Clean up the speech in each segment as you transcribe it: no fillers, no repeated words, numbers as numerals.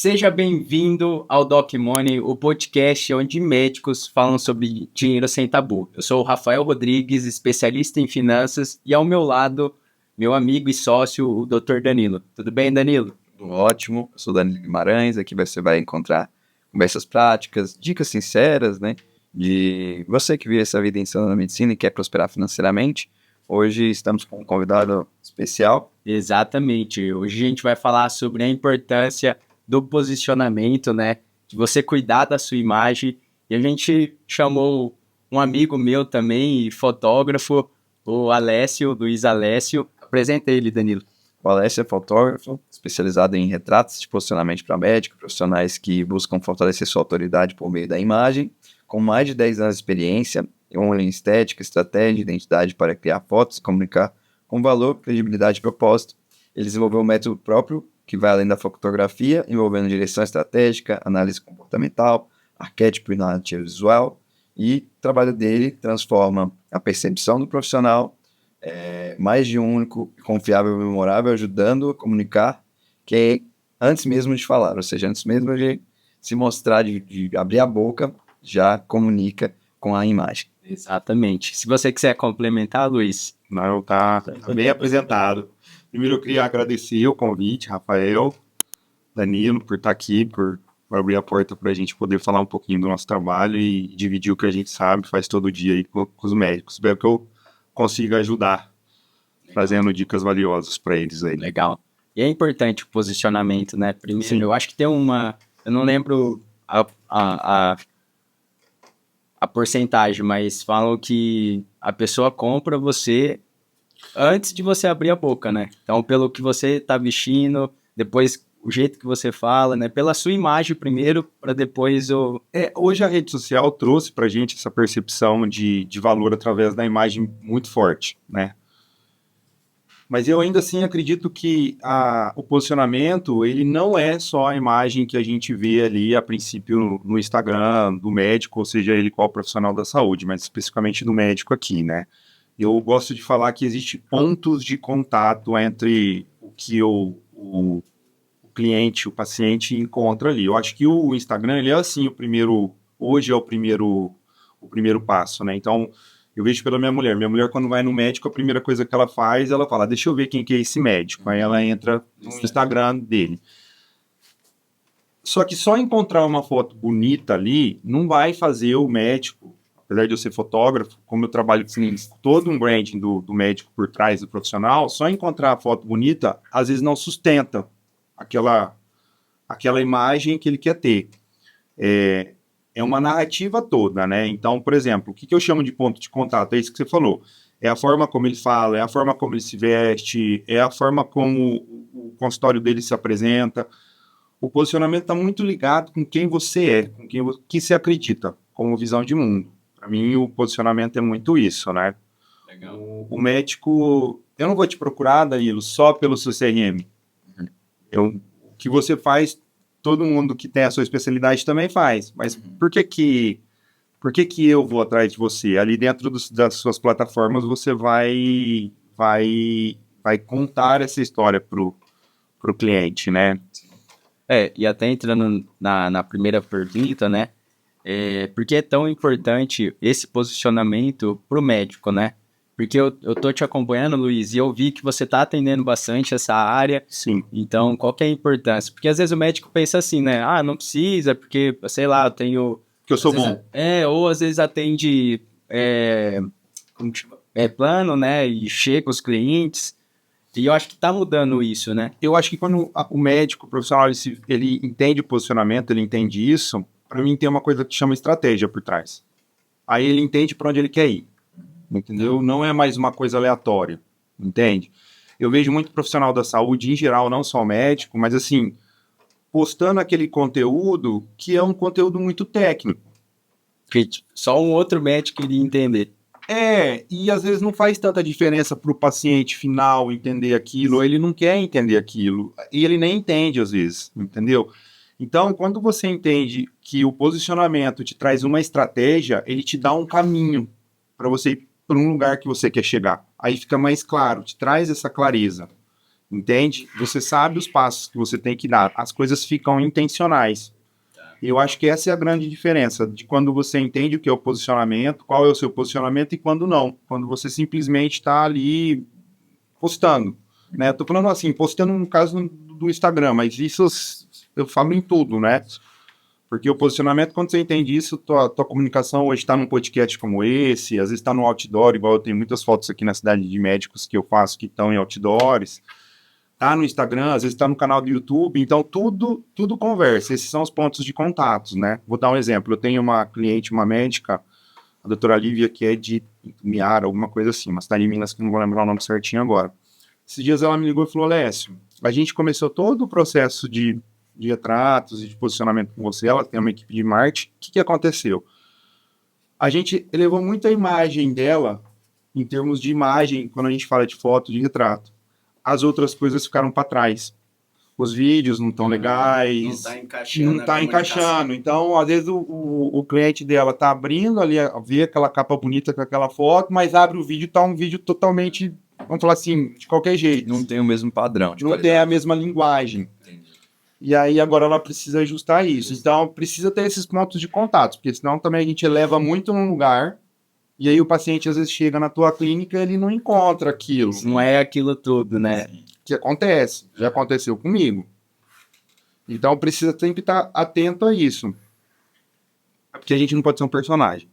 Seja bem-vindo ao Doc Money, o podcast onde médicos falam sobre dinheiro sem tabu. Eu sou o Rafael Rodrigues, especialista em finanças, e ao meu lado, meu amigo e sócio, o Dr. Danilo. Tudo bem, Danilo? Tudo ótimo, eu sou Danilo Guimarães, aqui você vai encontrar conversas práticas, dicas sinceras, né, de você que vive essa vida insana na medicina e quer prosperar financeiramente. Hoje estamos com um convidado especial. Exatamente. Hoje a gente vai falar sobre a importância do posicionamento, né? De você cuidar da sua imagem. E a gente chamou um amigo meu também, fotógrafo, o Alessio, Luiz Alessio. Apresenta ele, Danilo. O Alessio é fotógrafo, especializado em retratos de posicionamento para médicos, profissionais que buscam fortalecer sua autoridade por meio da imagem, com mais de 10 anos de experiência, em estética, estratégia e identidade para criar fotos e comunicar com valor, credibilidade e propósito. Ele desenvolveu um método próprio que vai além da fotografia, envolvendo direção estratégica, análise comportamental, arquétipo e narrativa visual, e o trabalho dele transforma a percepção do profissional mais de um único, confiável e memorável, ajudando a comunicar que antes mesmo de falar, ou seja, antes mesmo de se mostrar, de abrir a boca, já comunica com a imagem. Exatamente. Se você quiser complementar, Luiz. Não, tá bem apresentado. Primeiro eu queria agradecer o convite, Rafael, Danilo, por estar aqui, por abrir a porta para a gente poder falar um pouquinho do nosso trabalho e dividir o que a gente sabe, faz todo dia aí com os médicos. Espero que eu consiga ajudar, trazendo dicas valiosas para eles aí. Legal. E é importante o posicionamento, né? Primeiro, eu acho que tem uma... Eu não lembro a porcentagem, mas falam que a pessoa compra você antes de você abrir a boca, né? Então, pelo que você tá vestindo, depois o jeito que você fala, né? Pela sua imagem primeiro, para depois o... Hoje a rede social trouxe pra gente essa percepção de valor através da imagem muito forte, né? Mas eu ainda assim acredito que o posicionamento, ele não é só a imagem que a gente vê ali a princípio no Instagram do médico, ou seja, ele qual profissional da saúde, mas especificamente do médico aqui, né? Eu gosto de falar que existe pontos de contato entre o que o cliente, o paciente encontra ali. Eu acho que o Instagram, ele é assim, hoje é o primeiro passo, né? Então, eu vejo pela minha mulher. Minha mulher, quando vai no médico, a primeira coisa que ela faz, ela fala, deixa eu ver quem que é esse médico. Aí ela entra no Instagram dele. Só que só encontrar uma foto bonita ali não vai fazer o médico, apesar de eu ser fotógrafo, como eu trabalho com todo um branding do médico por trás do profissional, só encontrar a foto bonita, às vezes não sustenta aquela imagem que ele quer ter. É uma narrativa toda, né? Então, por exemplo, o que eu chamo de ponto de contato? É isso que você falou. É a forma como ele fala, é a forma como ele se veste, é a forma como o consultório dele se apresenta. O posicionamento está muito ligado com quem você é, com que você acredita, como visão de mundo. Para mim, o posicionamento é muito isso, né? Legal. O médico... Eu não vou te procurar, Danilo, só pelo seu CRM. O que você faz, todo mundo que tem a sua especialidade também faz. Mas por que eu vou atrás de você? Ali dentro das suas plataformas, você vai contar essa história pro cliente, né? E até entrando na primeira pergunta, né? Por que é tão importante esse posicionamento pro médico, né? Porque eu tô te acompanhando, Luiz, e eu vi que você tá atendendo bastante essa área. Sim. Então, qual que é a importância? Porque às vezes o médico pensa assim, né? Ah, não precisa, porque, sei lá, eu tenho... Que eu sou bom. Ou às vezes atende plano, né? E chega os clientes. E eu acho que tá mudando isso, né? Eu acho que quando o médico, o profissional, ele entende o posicionamento, ele entende isso, para mim tem uma coisa que chama estratégia por trás. Aí ele entende para onde ele quer ir. Entendeu? Não é mais uma coisa aleatória, entende? Eu vejo muito profissional da saúde, em geral, não só médico, mas assim, postando aquele conteúdo que é um conteúdo muito técnico. Que só um outro médico iria entender. E às vezes não faz tanta diferença para o paciente final entender aquilo, ou ele não quer entender aquilo, e ele nem entende às vezes, entendeu? Então, quando você entende que o posicionamento te traz uma estratégia, ele te dá um caminho para você ir para um lugar que você quer chegar. Aí fica mais claro, te traz essa clareza. entende? Você sabe os passos que você tem que dar, as coisas ficam intencionais. E eu acho que essa é a grande diferença de quando você entende o que é o posicionamento, qual é o seu posicionamento e quando não. Quando você simplesmente está ali postando, né? Tô falando assim, postando no caso do Instagram, mas isso eu falo em tudo, né? Porque o posicionamento, quando você entende isso, tua comunicação hoje está num podcast como esse, às vezes está no outdoor, igual eu tenho muitas fotos aqui na cidade de médicos que eu faço que estão em outdoors, tá no Instagram, às vezes está no canal do YouTube, então tudo conversa, esses são os pontos de contatos, né? Vou dar um exemplo, eu tenho uma cliente, uma médica, a doutora Lívia, que é de Miara, alguma coisa assim, uma cidade de Minas que não vou lembrar o nome certinho agora. Esses dias ela me ligou e falou, Lécio, a gente começou todo o processo de retratos e de posicionamento com você, ela tem uma equipe de marketing, o que aconteceu? A gente elevou muito a imagem dela, em termos de imagem, quando a gente fala de foto, de retrato. As outras coisas ficaram para trás. Os vídeos não estão legais. Não está encaixando. Não está encaixando. Então, às vezes, o cliente dela está abrindo ali, vê aquela capa bonita com aquela foto, mas abre o vídeo e está um vídeo totalmente, vamos falar assim, de qualquer jeito. Não tem o mesmo padrão. Não tem a mesma linguagem. Entendi. E aí, agora ela precisa ajustar isso. Então, precisa ter esses pontos de contato, porque senão também a gente eleva muito num lugar. E aí o paciente às vezes chega na tua clínica e ele não encontra aquilo. Não é aquilo tudo, né? Que acontece, já aconteceu comigo. Então precisa sempre estar atento a isso. Porque a gente não pode ser um personagem.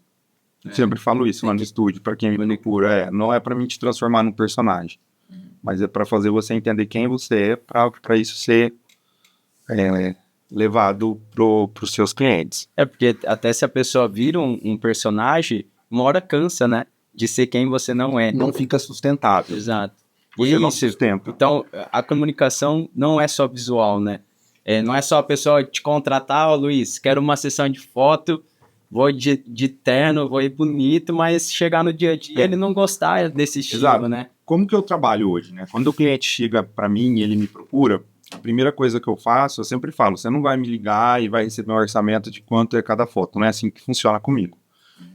Eu sempre falo isso lá no estúdio, para quem me procura. Não é para mim te transformar num personagem. Mas é para fazer você entender quem você é, para isso ser levado para os seus clientes. É porque até se a pessoa vira um personagem, uma hora cansa, né? De ser quem você não é. Não fica sustentável. Exato. Você não Isso. sustenta. Então, a comunicação não é só visual, né? Não é só a pessoa te contratar, ó, Luiz, quero uma sessão de foto, vou de terno, vou ir bonito, mas chegar no dia a dia ele não gostar desse estilo, Exato. né? Como que eu trabalho hoje, né? Quando o cliente chega para mim e ele me procura, a primeira coisa que eu faço, eu sempre falo, você não vai me ligar e vai receber um orçamento de quanto é cada foto. Não é assim que funciona comigo.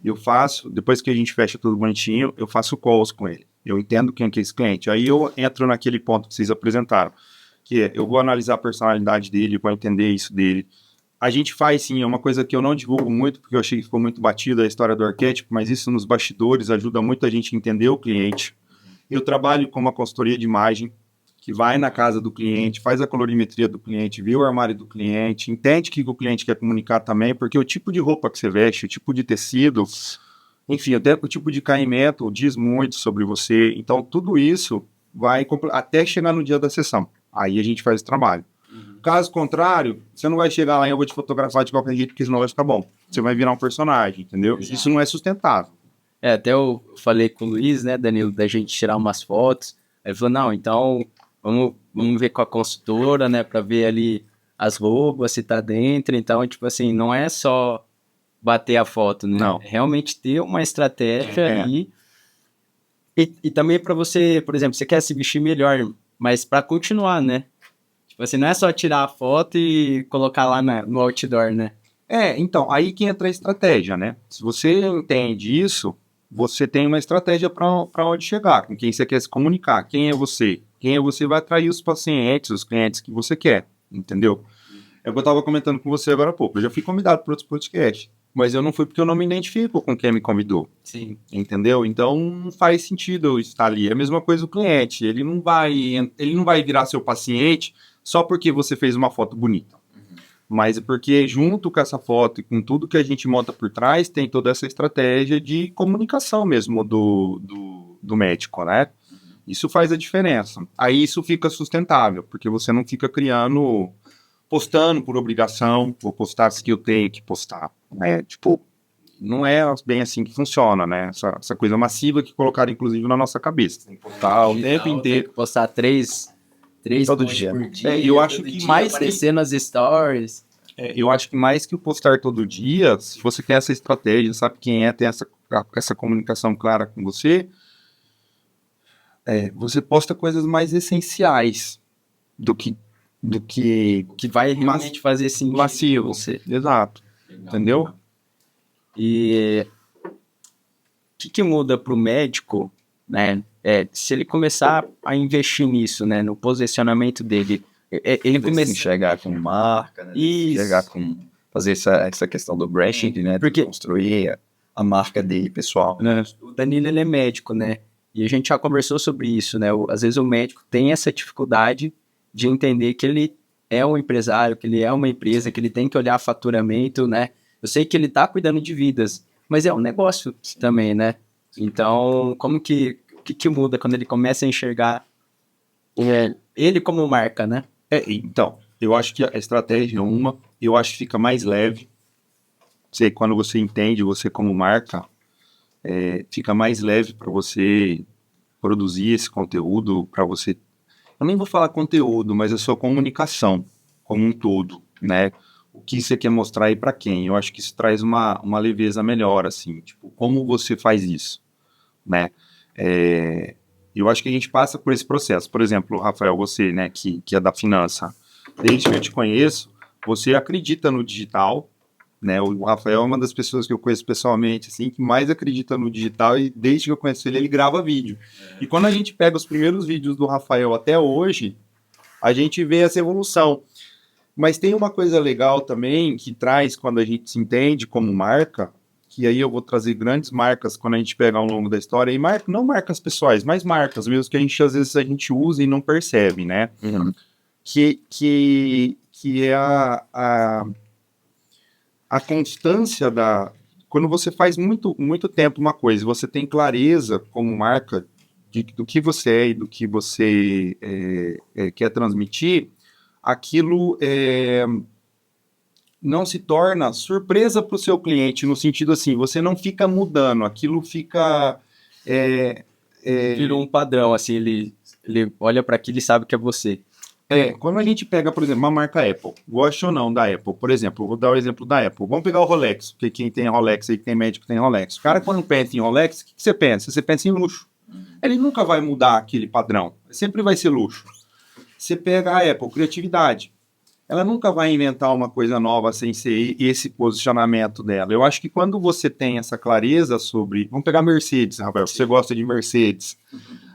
Eu faço, depois que a gente fecha tudo bonitinho, eu faço calls com ele. Eu entendo quem é esse cliente. Aí eu entro naquele ponto que vocês apresentaram, que é, eu vou analisar a personalidade dele, vou entender isso dele. A gente faz, sim, é uma coisa que eu não divulgo muito, porque eu achei que ficou muito batida a história do arquétipo, mas isso nos bastidores ajuda muito a gente a entender o cliente. Eu trabalho com uma consultoria de imagem, que vai na casa do cliente, faz a colorimetria do cliente, vê o armário do cliente, entende o que o cliente quer comunicar também, porque o tipo de roupa que você veste, o tipo de tecido, enfim, até o tipo de caimento diz muito sobre você. Então, tudo isso vai até chegar no dia da sessão. Aí a gente faz o trabalho. Caso contrário, você não vai chegar lá e eu vou te fotografar de qualquer jeito, porque senão vai ficar bom. Você vai virar um personagem, entendeu? Isso não é sustentável. Até eu falei com o Luiz, né, Danilo, da gente tirar umas fotos. Aí ele falou, não, então vamos ver com a consultora, né, para ver ali as roupas, se tá dentro. Então, tipo assim, não é só bater a foto, né? Não. É realmente ter uma estratégia e também para você, por exemplo, você quer se vestir melhor, mas para continuar, né? Tipo assim, não é só tirar a foto e colocar lá no outdoor, né? Então, aí que entra a estratégia, né? Se você entende isso, você tem uma estratégia para onde chegar, com quem você quer se comunicar, quem é você. Quem é você vai atrair os pacientes, os clientes que você quer, entendeu? É o que eu estava comentando com você agora há pouco. Eu já fui convidado para outros podcasts, mas eu não fui porque eu não me identifico com quem me convidou. Sim. Entendeu? Então não faz sentido eu estar ali. É a mesma coisa o cliente. Ele não vai virar seu paciente só porque você fez uma foto bonita. Mas é porque junto com essa foto e com tudo que a gente monta por trás, tem toda essa estratégia de comunicação mesmo do médico, né? Isso faz a diferença. Aí isso fica sustentável, porque você não fica postando por obrigação, vou postar se eu tenho que postar. Não é bem assim que funciona, né? Essa coisa massiva que colocaram, inclusive, na nossa cabeça. Tem que postar o tempo inteiro. Tem que postar três todo posts dia. por dia. Eu acho que mais aparecer nas stories. Eu acho que mais que o postar todo dia, se você tem essa estratégia, sabe quem é, tem essa comunicação clara com você, você posta coisas mais essenciais do que vai realmente fazer sentido. massivo. Você. Exato. Legal. Entendeu? E o que muda para o médico né? Se ele começar a investir nisso, né, no posicionamento dele, ele começa a enxergar com marca, né? Isso. Enxergar com fazer essa questão do branding, né? Porque construir a marca dele pessoal. Né? O Danilo, ele é médico, né? E a gente já conversou sobre isso, né? Às vezes o médico tem essa dificuldade de entender que ele é um empresário, que ele é uma empresa, que ele tem que olhar faturamento, né? Eu sei que ele tá cuidando de vidas, mas é um negócio também, né? Então, como que muda quando ele começa a enxergar ele como marca, né? Então, eu acho que a estratégia é uma, eu acho que fica mais leve. Quando você entende, você como marca, fica mais leve para você produzir esse conteúdo, para você... Eu nem vou falar conteúdo, mas a sua comunicação como um todo, né? O que você quer mostrar aí para quem? Eu acho que isso traz uma leveza melhor, assim, tipo, como você faz isso, né? Eu acho que a gente passa por esse processo. Por exemplo, Rafael, você, né, que é da finança, desde que eu te conheço, você acredita no digital, né? O Rafael é uma das pessoas que eu conheço pessoalmente, assim, que mais acredita no digital, e desde que eu conheço ele grava vídeo. E quando a gente pega os primeiros vídeos do Rafael até hoje, a gente vê essa evolução. Mas tem uma coisa legal também que traz quando a gente se entende como marca, que aí eu vou trazer grandes marcas quando a gente pegar ao longo da história, e não marcas pessoais, mas marcas mesmo que às vezes a gente usa e não percebe, né? Uhum. Que é a constância quando você faz muito, muito tempo uma coisa, você tem clareza como marca do que você é e do que você quer transmitir, aquilo não se torna surpresa para o seu cliente, no sentido assim, você não fica mudando, aquilo fica... Virou um padrão, assim, ele olha para aquilo e sabe que é você. Quando a gente pega, por exemplo, uma marca Apple, gosta ou não da Apple, por exemplo, vou dar o exemplo da Apple, vamos pegar o Rolex, porque quem tem Rolex aí, quem tem médico tem Rolex. O cara, quando pensa em Rolex, o que você pensa? Você pensa em luxo. Ele nunca vai mudar aquele padrão, sempre vai ser luxo. Você pega a Apple, criatividade. Ela nunca vai inventar uma coisa nova sem ser esse posicionamento dela. Eu acho que quando você tem essa clareza sobre... Vamos pegar a Mercedes, Rafael, você gosta de Mercedes.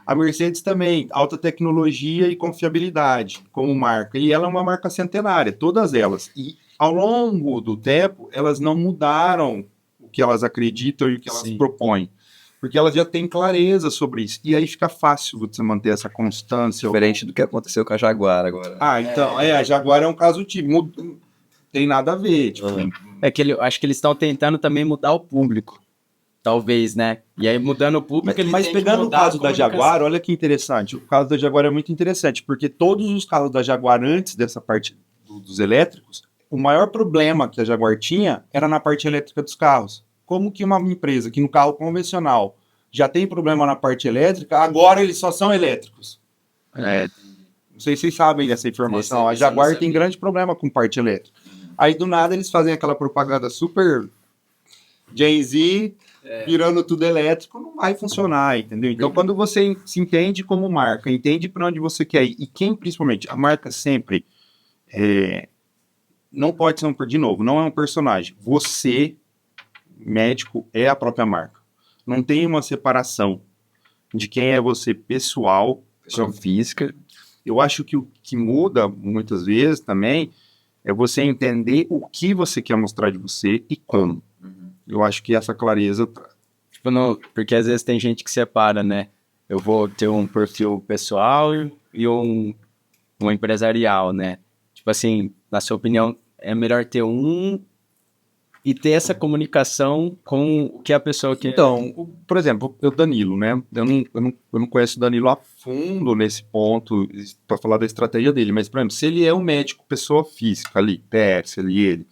A Mercedes também, alta tecnologia e confiabilidade como marca. E ela é uma marca centenária, todas elas. E ao longo do tempo, elas não mudaram o que elas acreditam e o que elas propõem. Porque elas já têm clareza sobre isso. E aí fica fácil você manter essa constância. Diferente do que aconteceu com a Jaguar agora. Então, a Jaguar é um caso típico. Não tem nada a ver. Tipo, acho que eles estão tentando também mudar o público. Talvez, né? E aí, mudando o público... Mas pegando o caso da Jaguar, olha que interessante. O caso da Jaguar é muito interessante, porque todos os carros da Jaguar, antes dessa parte dos elétricos, o maior problema que a Jaguar tinha era na parte elétrica dos carros. Como que uma empresa que no carro convencional já tem problema na parte elétrica, agora eles só são elétricos? Não sei se vocês sabem dessa informação. A Jaguar tem grande problema com parte elétrica. Aí, do nada, eles fazem aquela propaganda super Jay-Z, virando tudo elétrico, não vai funcionar, entendeu? Então, quando você se entende como marca, entende para onde você quer ir, e quem, principalmente, a marca sempre não pode ser de novo, não é um personagem. Você, médico, é a própria marca. Não tem uma separação de quem é você pessoal, pessoa física. Eu acho que o que muda muitas vezes também é você entender o que você quer mostrar de você e como. Eu acho que essa clareza... Tipo, porque às vezes tem gente que separa, né? Eu vou ter um perfil pessoal e um empresarial, né? Tipo assim, na sua opinião, é melhor ter um e ter essa comunicação com o que a pessoa quer. Então, por exemplo, o Danilo, né? Eu não conheço o Danilo a fundo nesse ponto para falar da estratégia dele, mas, por exemplo, se ele é um médico, pessoa física ali, PS ali,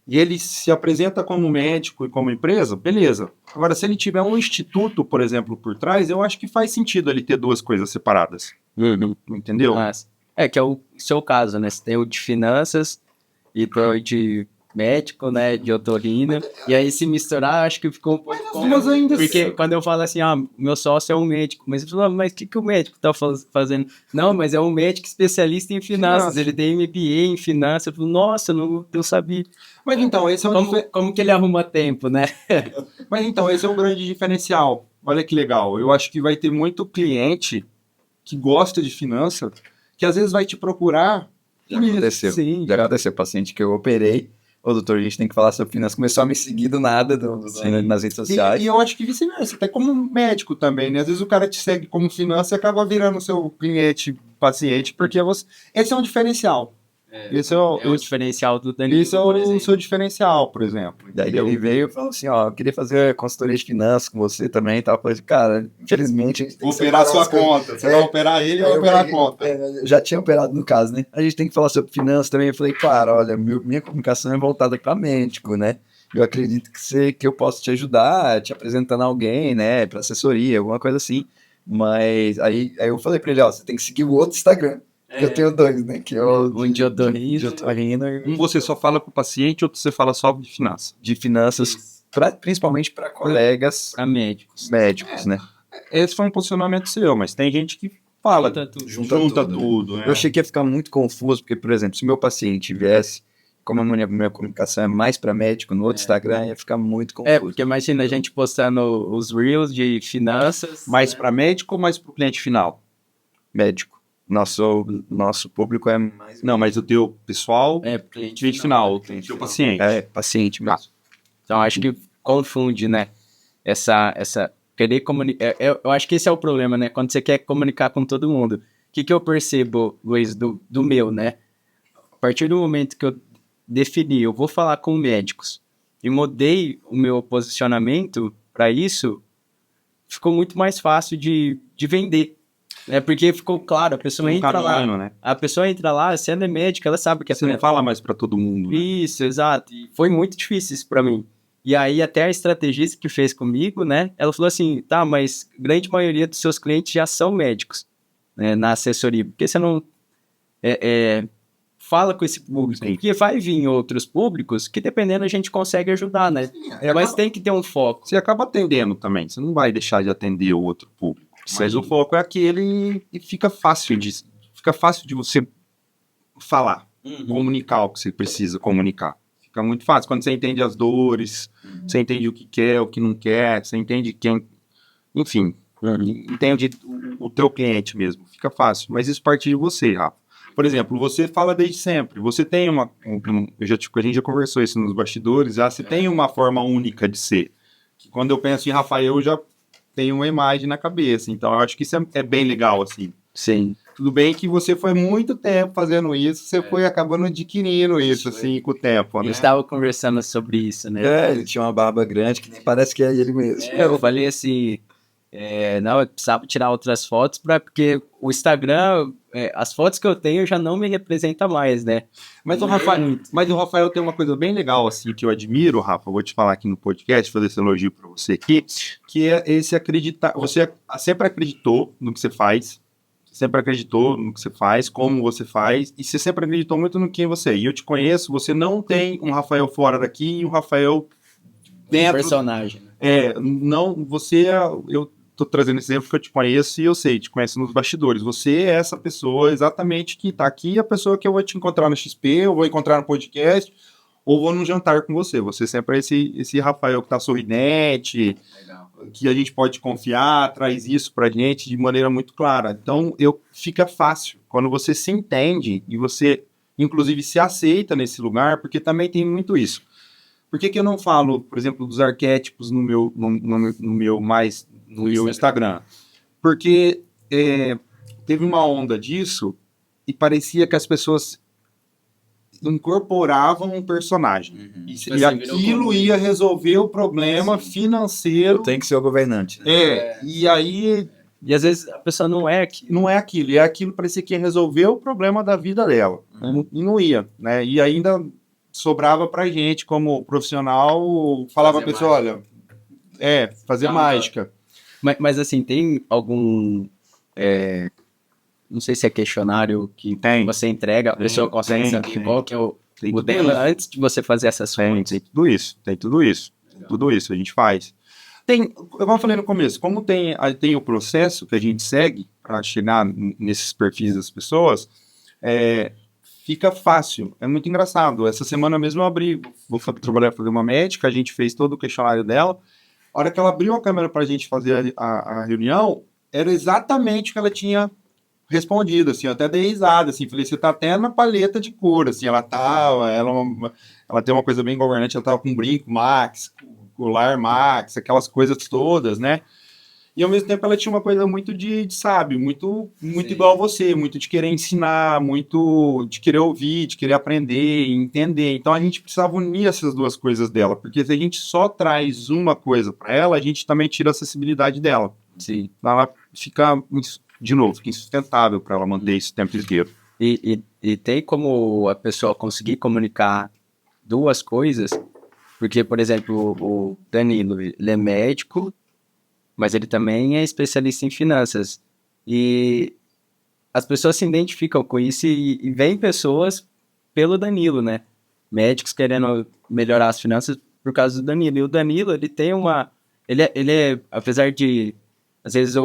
e ele se apresenta como médico e como empresa, beleza. Agora, se ele tiver um instituto, por exemplo, por trás, eu acho que faz sentido ele ter duas coisas separadas. Entendeu? Que é o seu caso, né? Você tem o de finanças e o de médico, né, de otorrino, e aí se misturar, acho que ficou um pouco Mas ainda porque quando eu falo assim, meu sócio é um médico, mas ele falou, mas o que o médico tá fazendo? Não, mas é um médico especialista em finanças, ele tem MBA em finanças. Eu falo, nossa, não sabia. Mas então, esse é Como que ele arruma tempo, né? Mas então, esse é um grande diferencial. Olha que legal. Eu acho que vai ter muito cliente que gosta de finança, que às vezes vai te procurar. Já aconteceu. Sim, Já aconteceu. Paciente que eu operei, ô doutor, a gente tem que falar sobre finanças, começou a me seguir do nada nas redes sociais. E eu acho que vice-versa, até como médico também, né? Às vezes o cara te segue como finança e acaba virando seu cliente, paciente, porque você... esse é um diferencial. Esse é o diferencial do Danilo, esse é o seu diferencial, por exemplo. Daí Entendeu? ele veio e falou assim, ó, eu queria fazer consultoria de finanças com você também e tal. Eu falei, cara, infelizmente a gente tem Vou que operar separar sua as coisas. conta. Você vai operar ele e Aí vai eu operar a peguei- conta. eu já tinha operado no caso, né? A gente tem que falar sobre finanças também. Eu falei, cara, olha, minha comunicação é voltada para médico, né? Eu acredito que eu posso te ajudar, te apresentando alguém, né, para assessoria, alguma coisa assim. Mas aí eu falei para ele, ó, você tem que seguir o outro Instagram. Que eu tenho dois, né? Que é o um de otorrino. de otorrino e Um você só fala com o paciente, outro você fala só de finança. de finanças, principalmente para colegas Para médicos. médicos, né? Esse foi um posicionamento seu, mas tem gente que fala, Junta tudo. tudo, né? Eu achei que ia ficar muito confuso, porque, por exemplo, se meu paciente viesse, como a minha comunicação é mais para médico, no outro Instagram, ia ficar muito confuso. Porque imagina a gente postando os Reels de finanças. Mais para médico ou mais para o cliente final? Médico. Nosso público é mais... Não, mas o teu pessoal, Cliente cliente final, o cliente teu final. paciente. É, paciente mesmo. Então, acho que confunde, né? Essa querer comunicar. Eu acho que esse é o problema, né? Quando você quer comunicar com todo mundo. O que eu percebo, Luiz, do meu, né? A partir do momento que eu defini, eu vou falar com médicos e mudei o meu posicionamento para isso, ficou muito mais fácil de vender. Porque ficou claro, a pessoa entra lá, né? a pessoa entra lá, se ela é médica, ela sabe que Você não fala mais para todo mundo. Né? Isso, exato. E foi muito difícil isso pra mim. E aí até a estrategista que fez comigo, né, ela falou assim, tá, mas grande maioria dos seus clientes já são médicos, né, na assessoria. Por que você não fala com esse público? Sim. Porque vai vir outros públicos que dependendo a gente consegue ajudar, né? Mas tem que ter um foco. Você acaba atendendo também, você não vai deixar de atender o outro público. Mas o foco é aquele e fica fácil de você falar, comunicar o que você precisa comunicar. Fica muito fácil. Quando você entende as dores, você entende o que quer, o que não quer, você entende quem... Enfim, entende o teu cliente mesmo. Fica fácil. Mas isso parte de você, Rafa. Por exemplo, você fala desde sempre. Você tem a gente já conversou isso nos bastidores, você tem uma forma única de ser. Que quando eu penso em Rafael, eu já tenho uma imagem na cabeça. Então, eu acho que isso é bem legal, assim. Sim. Tudo bem que você foi muito tempo fazendo isso, você foi acabando adquirindo isso, assim, com o tempo, A né? gente estava conversando sobre isso, né? Ele tinha uma barba grande que nem parece que é ele mesmo. Eu falei assim, não, eu precisava tirar outras fotos, porque o Instagram, as fotos que eu tenho já não me representam mais, né? Mas o Rafael tem uma coisa bem legal, assim, que eu admiro, Rafa, vou te falar aqui no podcast, fazer esse elogio para você aqui, que é esse acreditar, você sempre acreditou no que você faz, sempre acreditou no que você faz, como você faz, e você sempre acreditou muito no quem você é. E eu te conheço, você não tem um Rafael fora daqui e um Rafael dentro... personagem. Não, eu tô trazendo esse exemplo porque eu te conheço e eu sei, te conheço nos bastidores. Você é essa pessoa exatamente que tá aqui, a pessoa que eu vou te encontrar no XP, eu vou encontrar no podcast, ou vou num jantar com você. Você sempre é esse Rafael que tá sorridente, Legal. que a gente pode confiar, traz isso pra gente de maneira muito clara. Então, fica fácil. Quando você se entende e você, inclusive, se aceita nesse lugar, porque também tem muito isso. Por que eu não falo, por exemplo, dos arquétipos no meu Instagram? Porque teve uma onda disso e parecia que as pessoas incorporavam um personagem. E aquilo ia resolver o problema financeiro. Tem que ser o governante. Né? E aí... E às vezes a pessoa não é aquilo. Não é aquilo. E aquilo parecia que ia resolver o problema da vida dela. E não ia, né? E ainda sobrava pra gente, como profissional, falava pra pessoa, olha... fazer mágica. Mas assim, tem algum... não sei se é questionário que Tem. você entrega, a pessoa consegue saber qual que é Tem O tudo dela isso. antes de você fazer essas fontes. Tem tudo isso, tem tudo isso. Tudo isso a gente faz. Tem, como eu falei no começo, como tem o processo que a gente segue para chegar nesses perfis das pessoas, fica fácil. É muito engraçado. Essa semana mesmo eu abri, vou trabalhar fazer uma médica, a gente fez todo o questionário dela. A hora que ela abriu a câmera para a gente fazer a reunião, era exatamente o que ela tinha respondido, assim, eu até dei risada, assim, falei, você tá até na paleta de cor, assim, ela tem uma coisa bem governante, ela tava com brinco Max, colar Max, aquelas coisas todas, né? E ao mesmo tempo ela tinha uma coisa muito de sábio, muito igual a você, muito de querer ensinar, muito de querer ouvir, de querer aprender, entender. Então a gente precisava unir essas duas coisas dela, porque se a gente só traz uma coisa para ela, a gente também tira a acessibilidade dela. Sim. Ela fica, de novo, fica insustentável para ela manter isso o tempo inteiro. E tem como a pessoa conseguir comunicar duas coisas, porque, por exemplo, o Danilo, ele é médico, mas ele também é especialista em finanças. E as pessoas se identificam com isso e vêm pessoas pelo Danilo, né? Médicos querendo melhorar as finanças por causa do Danilo. E o Danilo, ele tem uma... Ele é apesar de... Às vezes,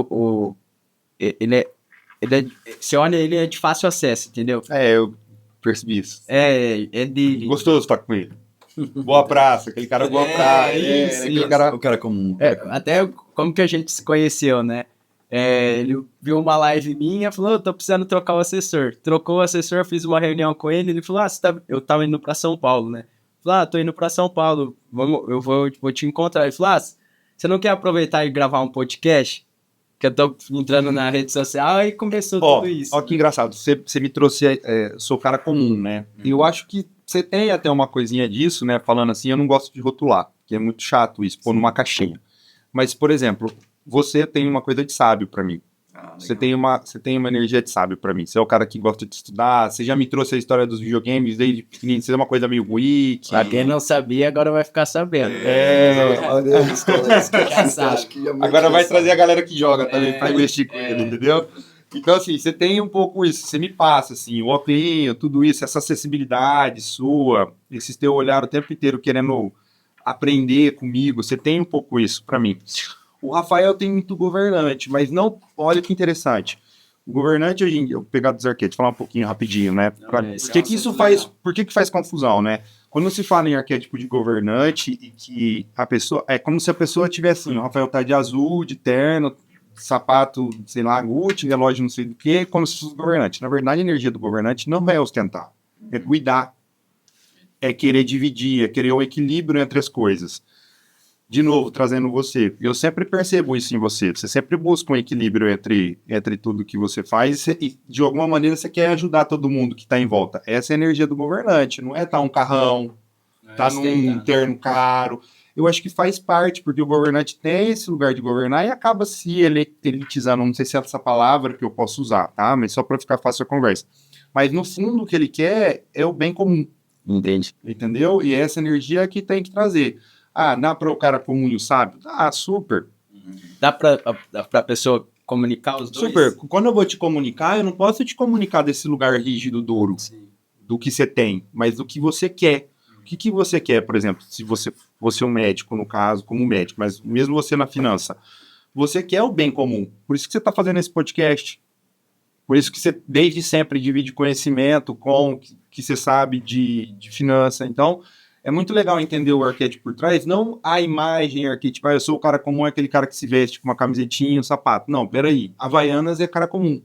você olha, ele é de fácil acesso, entendeu? Eu percebi isso. É de... Gostoso estar com ele. Boa praça, aquele cara boa praça. Isso. O cara comum. Até como que a gente se conheceu, né? Ele viu uma live minha, falou, tô precisando trocar o assessor. Trocou o assessor, fiz uma reunião com ele, ele falou, eu tava indo pra São Paulo, né? Falei, tô indo pra São Paulo, eu vou te encontrar. Ele falou, você não quer aproveitar e gravar um podcast? Que eu tô entrando na rede social e começou tudo isso. Ó, que engraçado, você me trouxe, sou cara comum, né? E eu acho que você tem até uma coisinha disso, né? Falando assim, eu não gosto de rotular, que é muito chato isso, pôr numa caixinha. Mas, por exemplo, você tem uma coisa de sábio pra mim. Você tem uma energia de sábio pra mim. Você é o cara que gosta de estudar. Você já me trouxe a história dos videogames desde pequenininho. Você é uma coisa meio wiki. Pra quem não sabia, agora vai ficar sabendo. Já sabe. Agora vai trazer a galera que joga também pra investir com ele, entendeu? Então, assim, você tem um pouco isso. Você me passa, assim, o óculos, tudo isso, essa acessibilidade sua, esse teu olhar o tempo inteiro querendo aprender comigo. Você tem um pouco isso pra mim. O Rafael tem muito governante, mas não. Olha que interessante. O governante hoje em dia, eu vou pegar dos arquétipos, falar um pouquinho rapidinho, né? Por que faz confusão, né? Quando se fala em arquétipo de governante e que a pessoa. É como se a pessoa tivesse assim: o Rafael tá de azul, de terno, sapato, sei lá, Gucci, relógio não sei do que, como se fosse governante. Na verdade, a energia do governante não é ostentar, é cuidar, é querer dividir, é querer o equilíbrio entre as coisas. De novo, trazendo você. Eu sempre percebo isso em você. Você sempre busca um equilíbrio entre tudo que você faz e, de alguma maneira, você quer ajudar todo mundo que está em volta. Essa é a energia do governante. Não é estar um carrão, estar num terno caro. Eu acho que faz parte, porque o governante tem esse lugar de governar e acaba se elitizando. Não sei se é essa palavra que eu posso usar, tá? Mas só para ficar fácil a conversa. Mas, no fundo, o que ele quer é o bem comum. Entende? Entendeu? E é essa energia que tem que trazer. Dá para o cara comum e o sábio? Super. Dá pra pessoa comunicar os dois? Super. Quando eu vou te comunicar, eu não posso te comunicar desse lugar rígido, duro, do que você tem, mas do que você quer. O que você quer, por exemplo, se você é um médico, no caso, como médico, mas mesmo você na finança, você quer o bem comum. Por isso que você está fazendo esse podcast. Por isso que você, desde sempre, divide conhecimento com que você sabe de finança. Então, é muito legal entender o arquétipo por trás, não a imagem arquétipa. Eu sou o cara comum, é aquele cara que se veste com uma camisetinha, um sapato. Não, peraí. Havaianas é cara comum.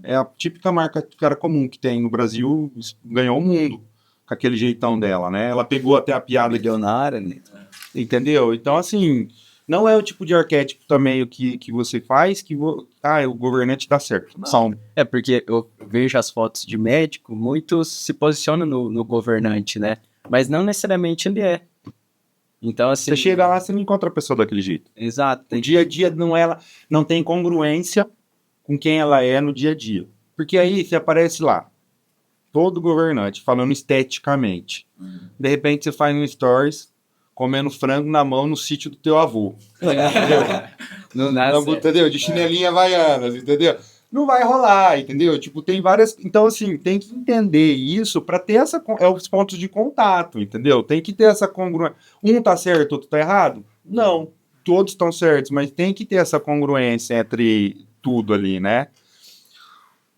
É a típica marca de cara comum que tem no Brasil, ganhou o mundo com aquele jeitão dela, né? Ela pegou até a piada Milionária, né? Entendeu? Então, assim, não é o tipo de arquétipo também o que você faz que o governante dá certo. Não. É porque eu vejo as fotos de médico, muitos se posicionam no governante, né? Mas não necessariamente ele é. Então, assim... Você chega lá, você não encontra a pessoa daquele jeito. Exato. O dia a dia não tem congruência com quem ela é no dia a dia. Porque aí você aparece lá, todo governante, falando esteticamente. De repente você faz um stories comendo frango na mão no sítio do teu avô. Entendeu? Não nada Entendeu? De chinelinha havaianas, entendeu? não vai rolar, entendeu? Tipo, tem várias. Então, assim, tem que entender isso para ter os pontos de contato, entendeu? Tem que ter essa congruência. Um tá certo, outro tá errado? Não, todos estão certos, mas tem que ter essa congruência entre tudo ali, né?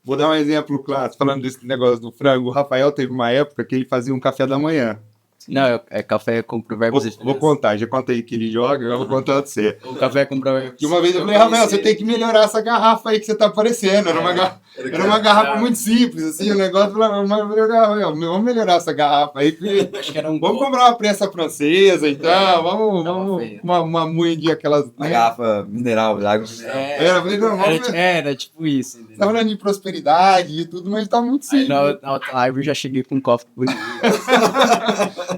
Vou dar um exemplo claro, falando desse negócio do frango. O Rafael teve uma época que ele fazia um café da manhã. Não, é café com provérbios. Vou contar, já contei que ele joga, eu vou contar pra você. O café com provérbios. Que uma vez eu falei, Rafael, você tem que melhorar essa garrafa aí que você tá aparecendo. Era uma garrafa muito simples, assim, o negócio. Vamos melhorar essa garrafa aí. Acho que era um. Vamos comprar uma prensa francesa, então. Vamos uma moedinha aquelas. Uma garrafa mineral, água. Eu falei, não, Era tipo isso. Entendeu? tá falando de prosperidade e tudo, mas tá muito Aí simples. na outra live eu já cheguei com um copo bonito.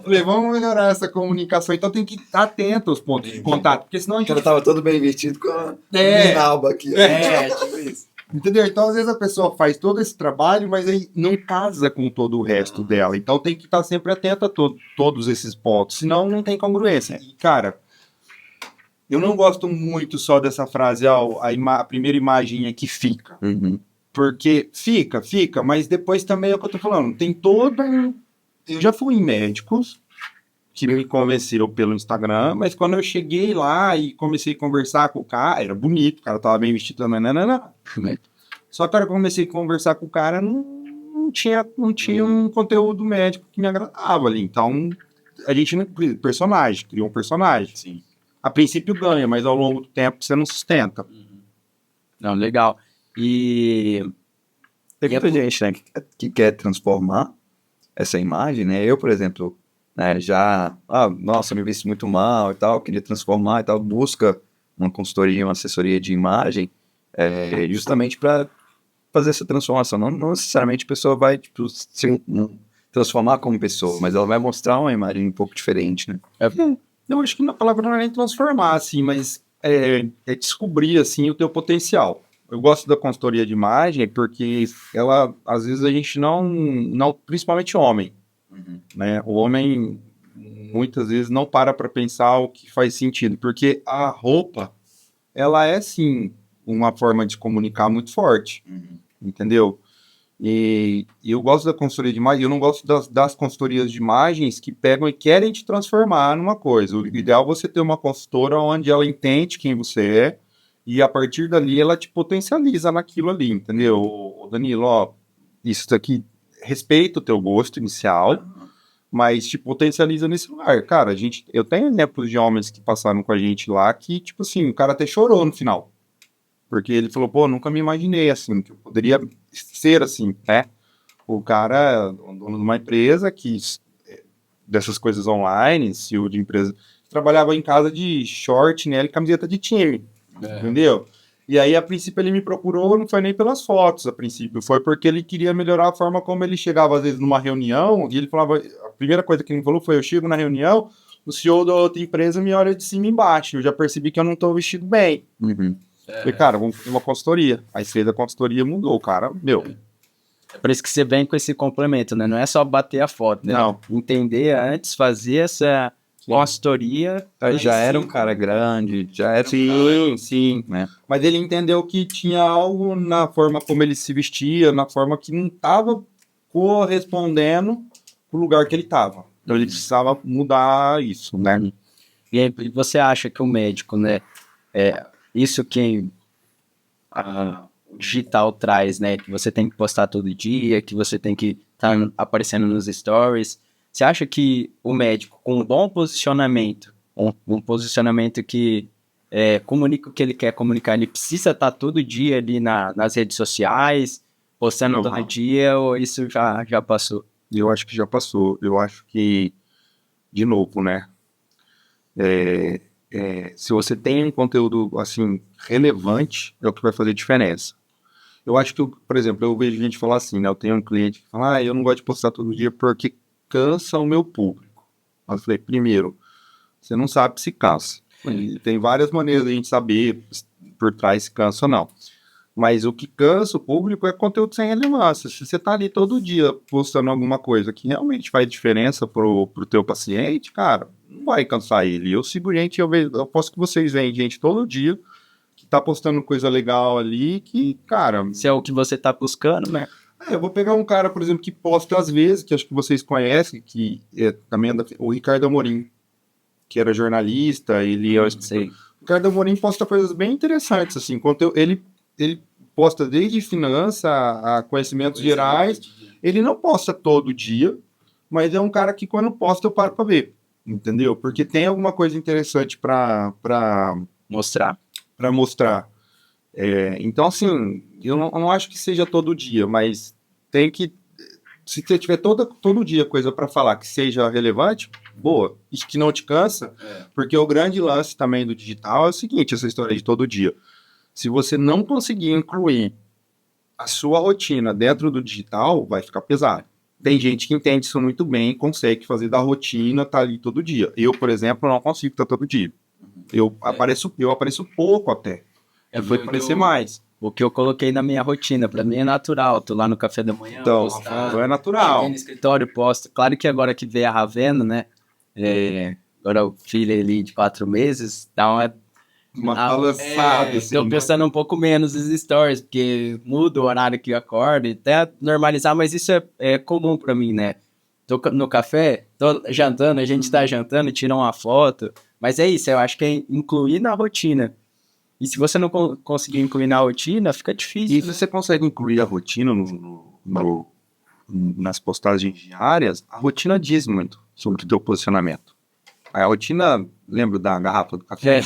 Falei, vamos melhorar essa comunicação. Então tem que estar atento aos pontos de contato, porque senão a O gente. cara tava todo bem vestido com a É. minalba aqui. Tipo isso. Entendeu? Então, às vezes a pessoa faz todo esse trabalho, mas aí não casa com todo o resto dela. Então tem que estar sempre atento a todos esses pontos, senão não tem congruência. E, cara, eu não gosto muito só dessa frase, a primeira imagem é que fica. Uhum. Porque fica, mas depois também é o que eu tô falando. Tem toda. Eu já fui em médicos que me convenceram pelo Instagram, mas quando eu cheguei lá e comecei a conversar com o cara, era bonito, o cara tava bem vestido também, não. Só que a hora que eu comecei a conversar com o cara, não tinha um conteúdo médico que me agradava ali. Então, a gente não criou um personagem. Sim. A princípio ganha, mas ao longo do tempo você não sustenta. Não, legal. E Tem muita gente, né, que quer transformar essa imagem, né? Eu, por exemplo, né, nossa, me visto muito mal e tal, queria transformar e tal, busca uma consultoria, uma assessoria de imagem, justamente para fazer essa transformação. Não necessariamente a pessoa vai tipo, se transformar como pessoa, mas ela vai mostrar uma imagem um pouco diferente, né? Eu acho que a palavra não é nem transformar, assim, mas é descobrir, assim, o teu potencial. Eu gosto da consultoria de imagem porque ela, às vezes, a gente não principalmente homem, né? O homem, muitas vezes, não para pensar o que faz sentido, porque a roupa, ela é, sim, uma forma de comunicar muito forte, entendeu? E eu gosto da consultoria de imagem, eu não gosto das consultorias de imagens que pegam e querem te transformar numa coisa. O ideal é você ter uma consultora onde ela entende quem você é e a partir dali ela te potencializa naquilo ali, entendeu? Ô, Danilo, ó, isso daqui respeita o teu gosto inicial, mas te potencializa nesse lugar. Cara, eu tenho exemplos de homens que passaram com a gente lá que, tipo assim, o cara até chorou no final. Porque ele falou, pô, nunca me imaginei assim, que eu poderia ser assim, né? O cara é dono de uma empresa que, dessas coisas online, CEO de empresa, trabalhava em casa de short, né, e camiseta de time, entendeu? E aí, a princípio, ele me procurou, não foi nem pelas fotos, a princípio, foi porque ele queria melhorar a forma como ele chegava, às vezes, numa reunião, e ele falava, a primeira coisa que ele me falou foi, eu chego na reunião, o CEO da outra empresa me olha de cima e embaixo, eu já percebi que eu não estou vestido bem. Falei, cara, vamos fazer uma consultoria. Aí fez a consultoria, mudou, cara, meu. é por isso que você vem com esse complemento, né? Não é só bater a foto, né? Não. Entender antes, fazer essa consultoria. Aí já era um cara grande, já era Sim. né? Mas ele entendeu que tinha algo na forma como ele se vestia, na forma que não estava correspondendo pro lugar que ele estava. Então ele precisava mudar isso, né? E aí, você acha que o médico, né? Isso que o digital traz, né? Que você tem que postar todo dia, que você tem que estar aparecendo nos stories. Você acha que o médico, com um bom posicionamento, um posicionamento que comunica o que ele quer comunicar, ele precisa estar todo dia ali nas redes sociais, postando todo dia, ou isso já passou? Eu acho que já passou. Eu acho que, de novo, né? Se você tem um conteúdo, assim, relevante, é o que vai fazer diferença. Eu acho que, por exemplo, eu vejo gente falar assim, né? Eu tenho um cliente que fala, eu não gosto de postar todo dia porque cansa o meu público. Eu falei, primeiro, você não sabe se cansa. E tem várias maneiras de a gente saber por trás se cansa ou não. Mas o que cansa o público é conteúdo sem relevância. Se você tá ali todo dia postando alguma coisa que realmente faz diferença pro teu paciente, cara, não vai cansar ele. Eu sigo gente, eu posso que vocês veem gente todo dia que tá postando coisa legal ali que, cara... Se é o que você tá buscando, né? Eu vou pegar um cara, por exemplo, que posta às vezes, que acho que vocês conhecem, que também é o Ricardo Amorim, que era jornalista, Eu sei. O Ricardo Amorim posta coisas bem interessantes, assim, ele posta desde finança a conhecimentos gerais, ele não posta todo dia, mas é um cara que quando posta eu paro pra ver, entendeu? Porque tem alguma coisa interessante pra Mostrar. mostrar. Então, assim, eu não acho que seja todo dia, mas tem que. Se você tiver todo dia coisa para falar que seja relevante, boa. E que não te cansa, porque o grande lance também do digital é o seguinte: essa história de todo dia. Se você não conseguir incluir a sua rotina dentro do digital, vai ficar pesado. Tem gente que entende isso muito bem, consegue fazer da rotina, tá ali todo dia. Eu, por exemplo, não consigo estar todo dia. Eu apareço pouco até. Foi aparecer mais. O que eu coloquei na minha rotina, pra mim é natural. Tô lá no café da manhã, Então, postar, é natural. cheguei no escritório, posto. Claro que agora que veio a Ravena, né? Agora o filho ali de 4 meses, dá Uma balançada, assim. tô pensando um pouco menos nos stories, porque muda o horário que eu acordo, e até normalizar, mas isso é comum pra mim, né? Tô no café, tô jantando, a gente tá jantando, tira uma foto, mas é isso, eu acho que é incluir na rotina. E se você não conseguir incluir na rotina, fica difícil. E se você consegue incluir a rotina nas postagens diárias, a rotina diz muito sobre o teu posicionamento. A rotina, lembro da garrafa do café?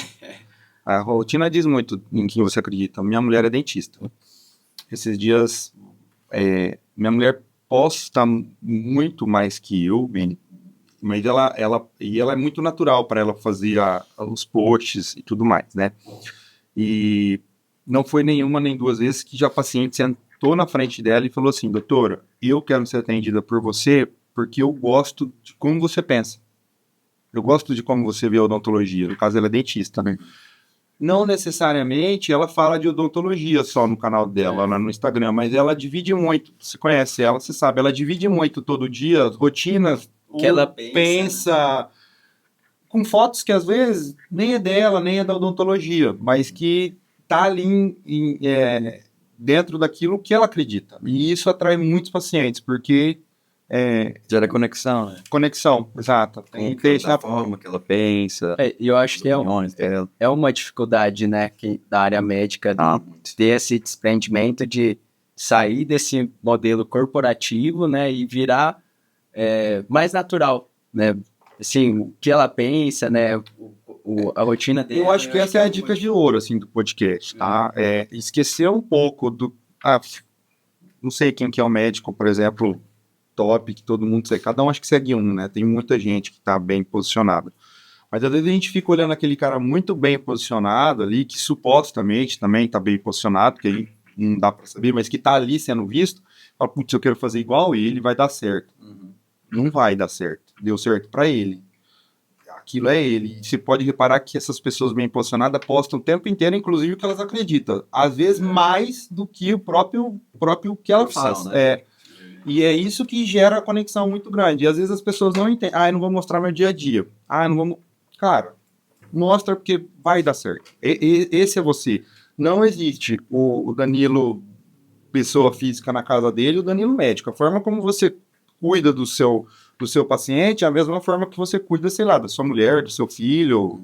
A rotina diz muito em quem você acredita. Minha mulher é dentista. Esses dias, minha mulher posta muito mais que eu, mas ela é muito natural para ela fazer os posts e tudo mais, né? E não foi nenhuma nem duas vezes que já a paciente sentou na frente dela e falou assim: doutora, eu quero ser atendida por você porque eu gosto de como você pensa. Eu gosto de como você vê a odontologia. No caso, ela é dentista, né? Não necessariamente ela fala de odontologia só no canal dela, lá no Instagram, mas ela divide muito. Você conhece ela, você sabe, ela divide muito todo dia, rotinas, O que ela pensa. Com fotos que às vezes nem é dela, nem é da odontologia, mas que tá ali dentro daquilo que ela acredita. E isso atrai muitos pacientes, porque Gera conexão, né? conexão, exato. Tem que ter A forma que ela pensa, E eu acho que opiniões dela. é uma dificuldade, né, da área médica, ter esse desprendimento de sair desse modelo corporativo, né, e virar mais natural, né, assim, o que ela pensa, né, a rotina dela. Eu acho que essa é a dica de ouro, assim, do podcast, tá? Esquecer um pouco do... não sei quem que é o médico, por exemplo, top, que todo mundo segue. Cada um acho que segue um, né? Tem muita gente que tá bem posicionada. Mas às vezes a gente fica olhando aquele cara muito bem posicionado ali, que supostamente também tá bem posicionado, que aí não dá pra saber, mas que tá ali sendo visto, fala, putz, eu quero fazer igual ele, vai dar certo. Não vai dar certo. Deu certo pra ele. Aquilo é ele. Você pode reparar que essas pessoas bem posicionadas postam o tempo inteiro, inclusive o que elas acreditam. Às vezes mais do que o próprio que ela faz. Né? E é isso que gera a conexão muito grande. E às vezes as pessoas não entendem. Eu não vou mostrar meu dia a dia. Eu não vou... Cara, mostra porque vai dar certo. Esse é você. Não existe o Danilo, pessoa física na casa dele, e o Danilo médico. A forma como você cuida do seu paciente é a mesma forma que você cuida, sei lá, da sua mulher, do seu filho,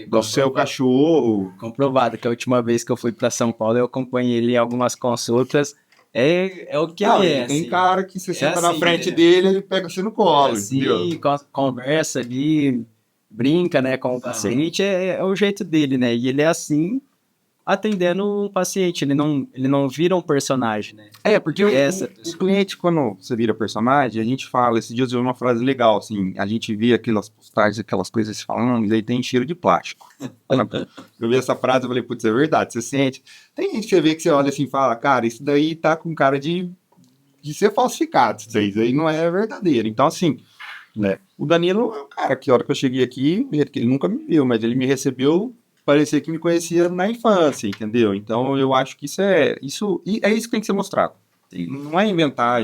do seu cachorro. Comprovado que a última vez que eu fui para São Paulo, eu acompanhei ele em algumas consultas. É o que Tem assim. cara que você senta na assim, frente dele, ele pega você no colo. Assim, conversa ali, brinca, né, com o paciente, é o jeito dele, né? E ele é assim, atendendo um paciente, ele não vira um personagem, né? Porque o cliente, quando você vira personagem, a gente fala, esses dias eu vi uma frase legal, assim, a gente vê aquelas postagens, aquelas coisas falando, e aí tem cheiro de plástico. Eu vi essa frase e falei, putz, é verdade, você sente. Tem gente que você vê que você olha assim e fala, cara, isso daí tá com cara de ser falsificado, isso aí não é verdadeiro. Então, assim, né, o Danilo é o cara que a hora que eu cheguei aqui, ele nunca me viu, mas ele me recebeu, parecia que me conhecia na infância, entendeu? Então eu acho que isso que tem que ser mostrado. Não é inventar,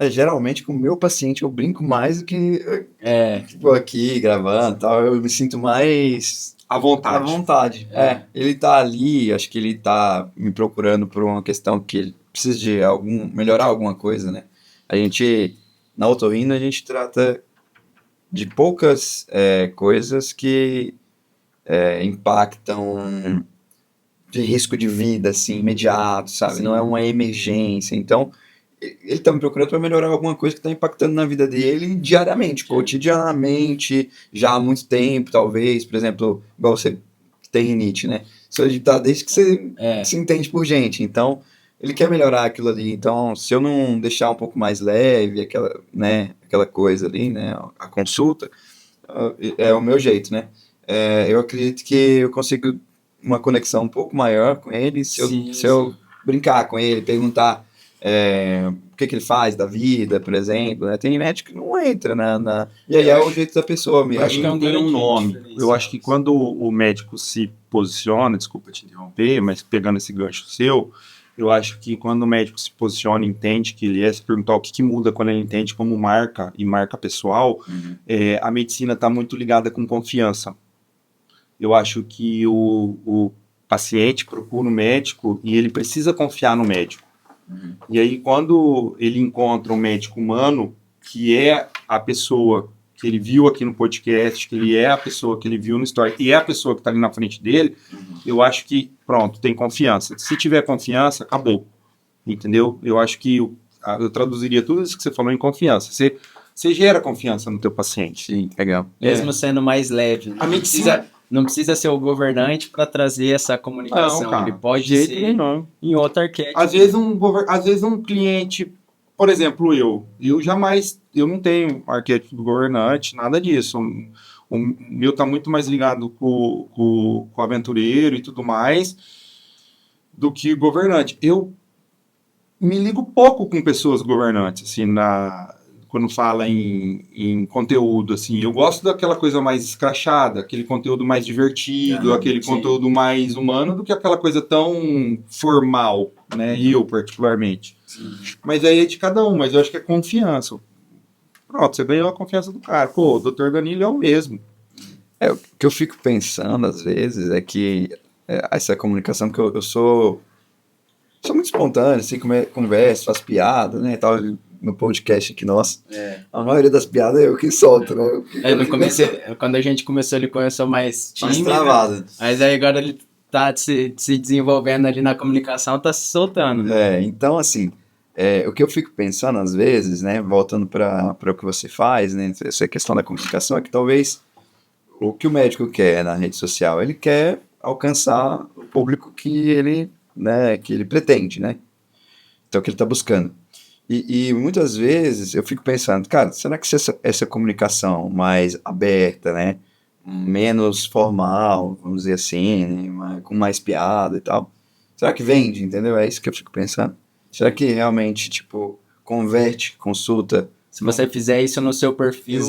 Geralmente com o meu paciente eu brinco mais do que É, tipo, aqui gravando e tal. Eu me sinto mais À à vontade. vontade. Ele tá ali, acho que ele tá me procurando por uma questão que ele precisa de melhorar alguma coisa, né? A gente, na otorrino, a gente trata de poucas coisas que impactam de risco de vida, assim, imediato, sabe? Sim. Não é uma emergência. Então, ele tá me procurando para melhorar alguma coisa que tá impactando na vida dele diariamente, cotidianamente, já há muito tempo, talvez. Por exemplo, igual você que tem rinite, né? Isso aí tá desde que você se entende por gente. Então, ele quer melhorar aquilo ali. Então, se eu não deixar um pouco mais leve aquela coisa ali, né? A consulta, é o meu jeito, né? Eu acredito que eu consigo uma conexão um pouco maior com ele se eu brincar com ele, perguntar o que ele faz da vida, por exemplo, né? Tem médico que não entra E aí é o jeito da pessoa mesmo. Eu acho que não tem um nome. diferença. Eu acho que quando o médico se posiciona, desculpa te interromper, mas pegando esse gancho seu, eu acho que quando o médico se posiciona e entende que ele se perguntar o que muda quando ele entende como marca e marca pessoal, a medicina está muito ligada com confiança. Eu acho que o paciente procura o médico e ele precisa confiar no médico. E aí, quando ele encontra um médico humano, que é a pessoa que ele viu aqui no podcast, que ele é a pessoa que ele viu no story, e é a pessoa que está ali na frente dele, eu acho que, pronto, tem confiança. Se tiver confiança, acabou. Entendeu? Eu acho que eu traduziria tudo isso que você falou em confiança. Você gera confiança no teu paciente. Sim, legal. mesmo sendo mais leve. A medicina... Não precisa ser o governante para trazer essa comunicação. Não, cara, ele pode de jeito ser nenhum. em outro arquétipo. Às vezes um cliente, por exemplo, eu não tenho arquétipo do governante, nada disso. O meu tá muito mais ligado com o aventureiro e tudo mais do que o governante. Eu me ligo pouco com pessoas governantes, assim, quando fala em conteúdo, assim. Eu gosto daquela coisa mais escrachada, aquele conteúdo mais divertido, aquele conteúdo mais humano, do que aquela coisa tão formal, né? Eu, particularmente. Mas aí é de cada um, mas eu acho que é confiança. Pronto, você ganhou a confiança do cara. Pô, o Dr. Danilo é o mesmo. O que eu fico pensando, às vezes, é que essa comunicação, que eu sou muito espontâneo, assim, converso, faço piada, né, tal, no podcast aqui, nossa. A maioria das piadas é eu que solto, né? Quando a gente começou, ele começou mais tímido. travado. Mas aí agora ele tá se desenvolvendo ali na comunicação, tá se soltando. Né? Então, assim, o que eu fico pensando, às vezes, né, voltando para o que você faz, né, essa questão da comunicação, é que talvez o que o médico quer na rede social, ele quer alcançar o público que ele pretende, né? Então, que ele está buscando. E muitas vezes eu fico pensando, cara, será que se essa comunicação mais aberta, né, menos formal, vamos dizer assim, né, com mais piada e tal, será que vende, entendeu? É isso que eu fico pensando. Será que realmente, tipo, converte consulta? Se você fizer isso no seu perfil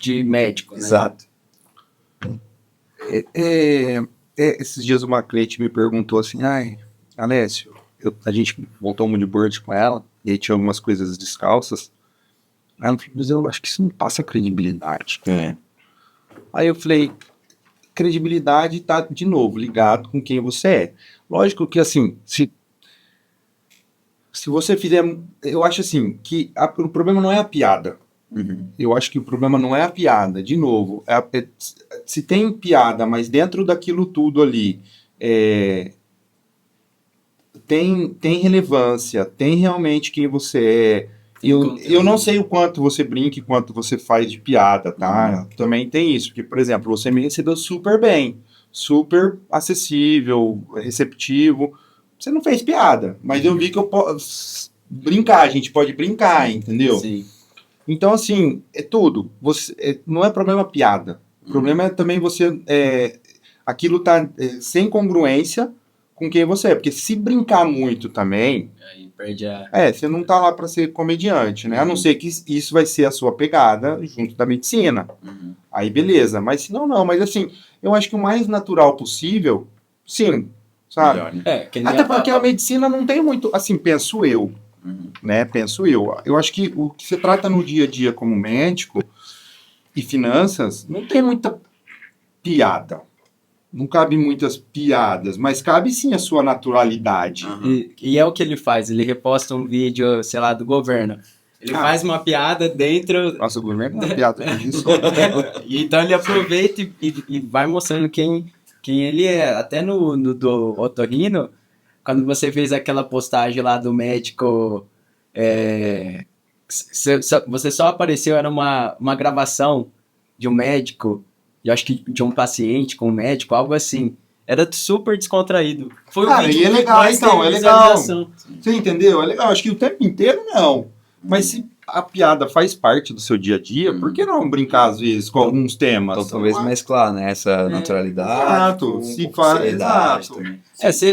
de médico, né? Exato. Esses dias uma cliente me perguntou assim, Alessio, a gente montou um moodboard com ela, e aí tinha algumas coisas descalças. Aí ela falou, mas eu acho que isso não passa credibilidade. Aí eu falei, credibilidade tá, de novo, ligado com quem você é. Lógico que, assim, se você fizer... Eu acho, assim, que o problema não é a piada. Eu acho que o problema não é a piada. De novo, se tem piada, mas dentro daquilo tudo ali... Tem relevância, tem realmente quem você é. Eu não sei o quanto você brinca e quanto você faz de piada, tá? Também tem isso, porque, por exemplo, você me recebeu super bem, super acessível, receptivo. Você não fez piada, mas eu vi que eu posso brincar, a gente pode brincar, entendeu? Sim. Então, assim, é tudo. Não é problema piada. O problema é também você... aquilo tá sem congruência com quem você é, porque se brincar muito também, aí perde você não tá lá para ser comediante, né? A não ser que isso vai ser a sua pegada junto da medicina. Aí beleza, mas se não, mas assim, eu acho que o mais natural possível, sim, sabe? Melhor, né? Até porque a medicina não tem muito, assim, penso eu, né? Penso eu. Eu acho que o que você trata no dia a dia como médico e finanças não tem muita piada. Não cabe muitas piadas, mas cabe sim a sua naturalidade. E é o que ele faz, ele reposta um vídeo, sei lá, do governo. Ele faz uma piada dentro... Nossa, o governo não é piada com isso. E então ele aproveita e vai mostrando quem ele é. Até no do Otorrino, quando você fez aquela postagem lá do médico, você só apareceu, era uma gravação de um médico, eu acho que de um paciente com um médico, algo assim. Era super descontraído. Foi Cara, vídeo e é que legal, mais então, teve é legal. visualização. Você entendeu? É legal. Acho que o tempo inteiro não. Mas se a piada faz parte do seu dia a dia, por que não brincar às vezes com alguns temas? Então, talvez mesclar, né? Essa naturalidade. Exato. com Se faz, seriedade exato. também.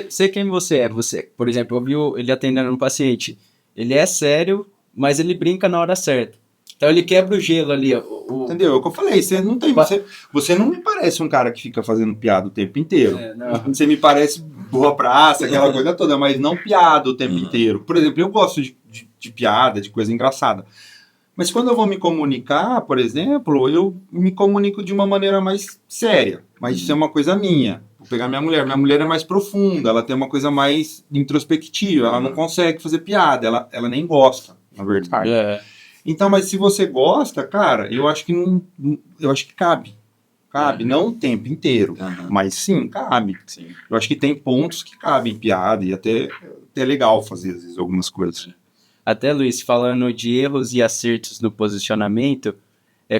Sei quem você é. Você, por exemplo, eu vi ele atendendo um paciente. Ele é sério, mas ele brinca na hora certa. Então ele quebra o gelo ali. Entendeu? É o que eu falei. Você não me parece um cara que fica fazendo piada o tempo inteiro. Não. Você me parece boa praça, aquela coisa toda, mas não piada o tempo inteiro. Por exemplo, eu gosto de piada, de coisa engraçada. Mas quando eu vou me comunicar, por exemplo, eu me comunico de uma maneira mais séria. Mas isso é uma coisa minha. Vou pegar minha mulher. Minha mulher é mais profunda, ela tem uma coisa mais introspectiva. Ela não consegue fazer piada, ela nem gosta, na verdade. Então, mas se você gosta, cara, eu acho que eu acho que cabe. Cabe, não o tempo inteiro, mas sim, cabe. Sim. Eu acho que tem pontos que cabem piada e até é legal fazer às vezes algumas coisas. Até, Luiz, falando de erros e acertos no posicionamento,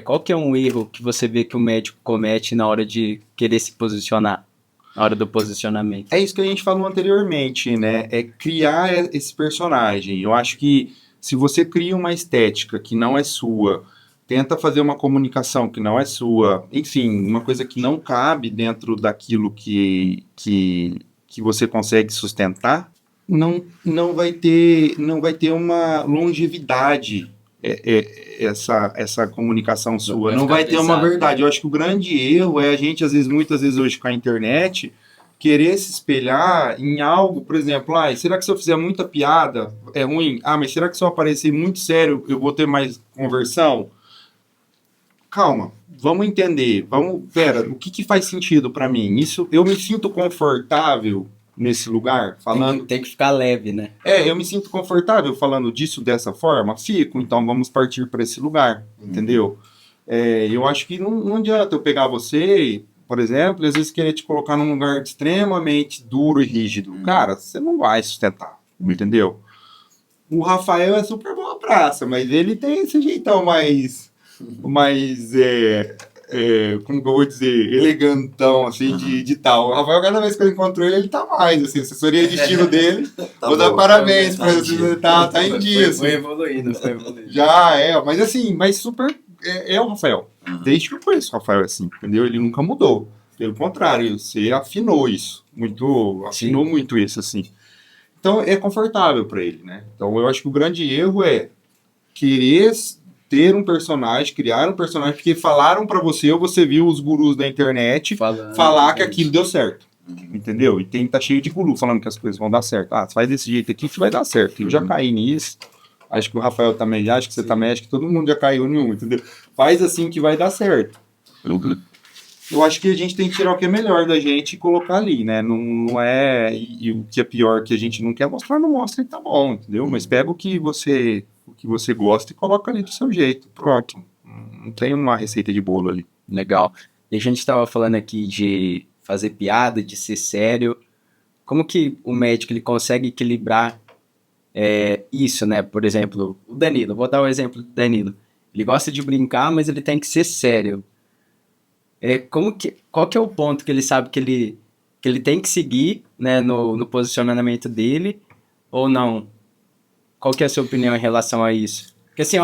qual que é um erro que você vê que o médico comete na hora de querer se posicionar, na hora do posicionamento? É isso que a gente falou anteriormente, né? É criar esse personagem. Eu acho que se você cria uma estética que não é sua, tenta fazer uma comunicação que não é sua, enfim, uma coisa que não cabe dentro daquilo que você consegue sustentar, não vai ter uma longevidade essa comunicação sua. Não vai ter uma verdade. Eu acho que o grande erro é a gente, muitas vezes hoje com a internet, querer se espelhar em algo, por exemplo, será que se eu fizer muita piada é ruim? Mas será que se eu aparecer muito sério eu vou ter mais conversão? Calma, vamos entender, pera, o que faz sentido pra mim? Isso, eu me sinto confortável nesse lugar, falando... Tem que ficar leve, né? Eu me sinto confortável falando disso dessa forma? Fico, então vamos partir para esse lugar, entendeu? Eu acho que não adianta eu pegar você, por exemplo, e às vezes querer te colocar num lugar extremamente duro e rígido. Cara, você não vai sustentar, entendeu? O Rafael é super boa praça, mas ele tem esse jeitão mais como que eu vou dizer, elegantão, assim, de tal. O Rafael, cada vez que eu encontro ele tá mais, assim, assessoria de estilo dele. Vou dar parabéns pra ele, tá em dia, assim. Foi evoluindo. Já mas assim, super, é o Rafael. Desde que eu conheço o Rafael, assim, entendeu? Ele nunca mudou. Pelo contrário, você afinou isso, afinou muito isso, assim. Então, é confortável pra ele, né? Então, eu acho que o grande erro é querer ter um personagem, criar um personagem, porque falaram pra você, ou você viu os gurus da internet falar que aquilo deu certo, entendeu? E tá cheio de guru falando que as coisas vão dar certo. Faz desse jeito aqui que vai dar certo. Eu já caí nisso, acho que o Rafael também, acho que você também, acho que todo mundo já caiu em um, entendeu? Faz assim que vai dar certo. Eu acho que a gente tem que tirar o que é melhor da gente e colocar ali, né? Não é... E o que é pior que a gente não quer mostrar, não mostra e tá bom, entendeu? Mas pega o que você gosta e coloca ali do seu jeito. Pronto. Não tem uma receita de bolo ali. Legal. E a gente estava falando aqui de fazer piada, de ser sério. Como que o médico ele consegue equilibrar isso, né? Por exemplo, o Danilo. Vou dar o exemplo do Danilo. Ele gosta de brincar, mas ele tem que ser sério. Qual que é o ponto que ele sabe que ele tem que seguir, né, no posicionamento dele ou não? Qual que é a sua opinião em relação a isso? Porque assim,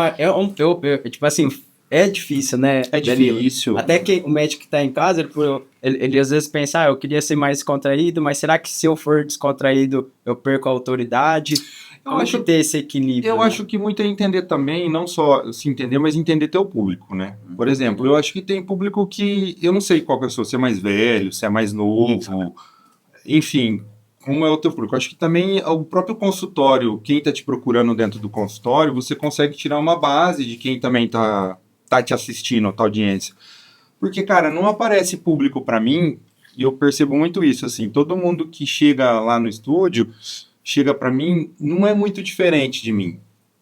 tipo assim, é difícil, né? É difícil. Até que o médico que tá em casa, ele às vezes pensa, eu queria ser mais descontraído, mas será que se eu for descontraído, eu perco a autoridade? Eu acho que ter esse equilíbrio. Eu acho que muito é entender também, não só se entender, mas entender teu público, né? Por exemplo, eu acho que tem público que, eu não sei qual que eu sou, se é mais velho, se é mais novo, enfim, como é o teu público. Acho que também o próprio consultório, quem está te procurando dentro do consultório, você consegue tirar uma base de quem também tá te assistindo, a tua audiência. Porque, cara, não aparece público para mim, e eu percebo muito isso, assim, todo mundo que chega lá no estúdio, chega para mim, não é muito diferente de mim,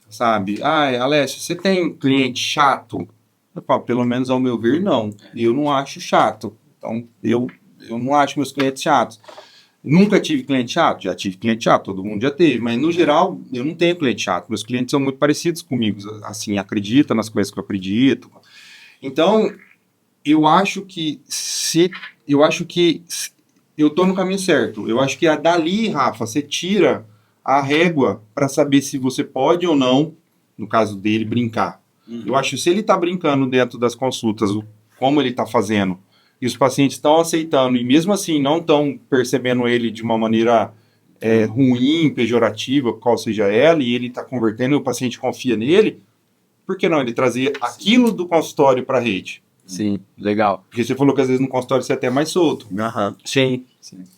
sabe? Ah, Alessio, você tem cliente chato? Eu falo, pelo menos ao meu ver, não. Eu não acho chato. Então, eu não acho meus clientes chatos. Nunca tive cliente chato? Já tive cliente chato, todo mundo já teve, mas no geral eu não tenho cliente chato. Meus clientes são muito parecidos comigo, assim, acreditam nas coisas que eu acredito. Então, eu acho que eu tô no caminho certo. Eu acho que dali, Rafa, você tira a régua para saber se você pode ou não, no caso dele, brincar. Eu acho que se ele está brincando dentro das consultas, como ele está fazendo, e os pacientes estão aceitando, e mesmo assim não estão percebendo ele de uma maneira ruim, pejorativa, qual seja ela, e ele está convertendo e o paciente confia nele, por que não ele trazer aquilo do consultório para a rede? Sim, legal. Porque você falou que às vezes no consultório você é até mais solto. Sim.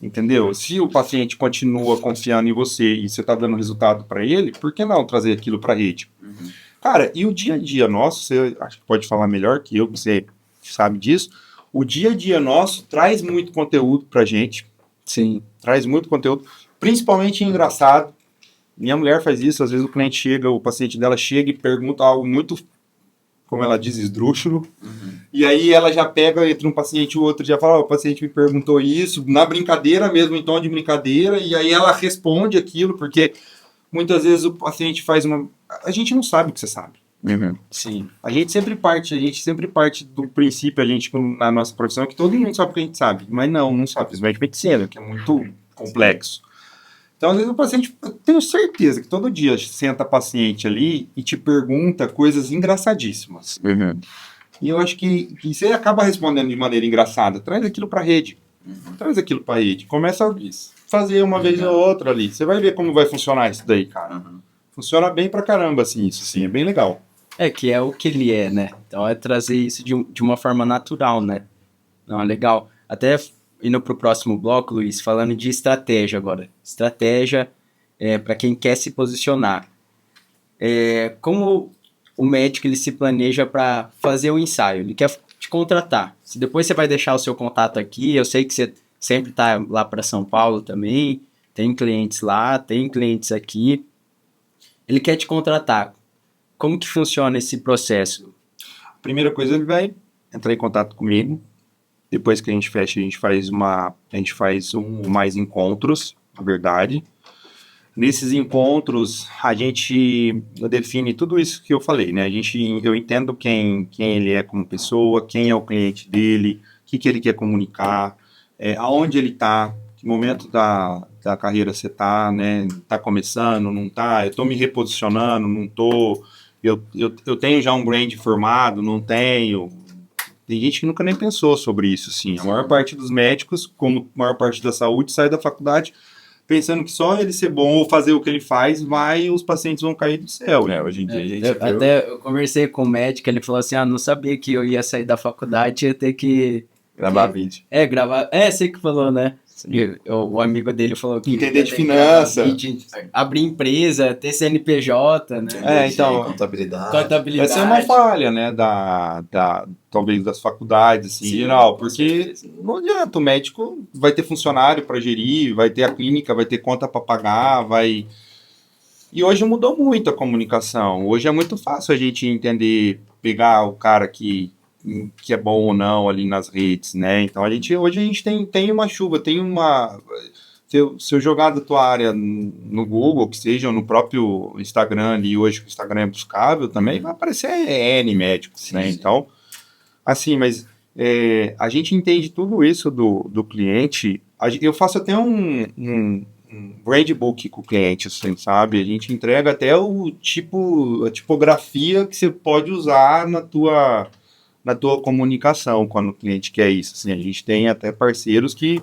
Entendeu? Se o paciente continua confiando em você e você está dando resultado para ele, por que não trazer aquilo para a rede? Cara, e o dia a dia nosso, você acho que pode falar melhor que eu, você sabe disso, o dia a dia nosso traz muito conteúdo pra gente. Sim. Traz muito conteúdo, principalmente engraçado. Minha mulher faz isso, às vezes o cliente chega, o paciente dela chega e pergunta algo muito, como ela diz, esdrúxulo. E aí ela já pega entre um paciente e o outro, já fala, o paciente me perguntou isso, na brincadeira mesmo, em tom de brincadeira, e aí ela responde aquilo, porque muitas vezes o paciente faz uma... A gente não sabe o que você sabe. Sim. A gente sempre parte do princípio, na nossa profissão, que todo mundo sabe o que a gente sabe. Mas não sabe. Principalmente medicina, que é muito complexo. Então, às vezes o paciente, eu tenho certeza que todo dia senta paciente ali e te pergunta coisas engraçadíssimas. E eu acho que você acaba respondendo de maneira engraçada. Traz aquilo pra rede. Traz aquilo pra rede. Começa a fazer uma vez ou outra ali. Você vai ver como vai funcionar isso daí, cara. Funciona bem pra caramba, assim, isso sim, é bem legal. Que é o que ele é, né? Então é trazer isso de uma forma natural, né? Não, é legal. Até indo pro próximo bloco, Luiz, falando de estratégia agora. Estratégia para quem quer se posicionar. Como o médico ele se planeja para fazer o ensaio? Ele quer te contratar. Se depois você vai deixar o seu contato aqui, eu sei que você sempre tá lá para São Paulo também, tem clientes lá, tem clientes aqui. Ele quer te contratar. Como que funciona esse processo? A primeira coisa, ele vai entrar em contato comigo. Depois que a gente fecha, a gente faz mais encontros, na verdade. Nesses encontros, a gente define tudo isso que eu falei, né? Eu entendo quem ele é como pessoa, quem é o cliente dele, o que ele quer comunicar, aonde ele está, que momento da carreira você está, né? Está começando, não está? Eu estou me reposicionando, não estou... Eu tenho já um brand formado, não tenho. Tem gente que nunca nem pensou sobre isso, assim. A maior parte dos médicos, como a maior parte da saúde, sai da faculdade pensando que só ele ser bom ou fazer o que ele faz, os pacientes vão cair do céu, né? Hoje em dia a gente eu conversei com o médico, ele falou assim, não sabia que eu ia sair da faculdade, ia ter que... Gravar vídeo. Gravar... você que falou, né? O amigo dele falou que... Entender de finança. Abrir empresa, ter CNPJ, né? Então... Contabilidade. Essa é uma falha, né? Talvez das faculdades, assim, em geral. Porque não adianta, o médico vai ter funcionário para gerir, vai ter a clínica, vai ter conta para pagar, vai... E hoje mudou muito a comunicação. Hoje é muito fácil a gente entender, pegar o cara que é bom ou não ali nas redes, né? Então hoje a gente tem uma chuva, tem uma... Se eu jogar da tua área no Google, que seja, ou no próprio Instagram ali, hoje que o Instagram é buscável também, vai aparecer N médicos, né? Então, assim, mas a gente entende tudo isso do cliente. Eu faço até um brand book com o cliente, assim, sabe? A gente entrega até a tipografia que você pode usar na tua comunicação quando o cliente quer isso. Assim, a gente tem até parceiros que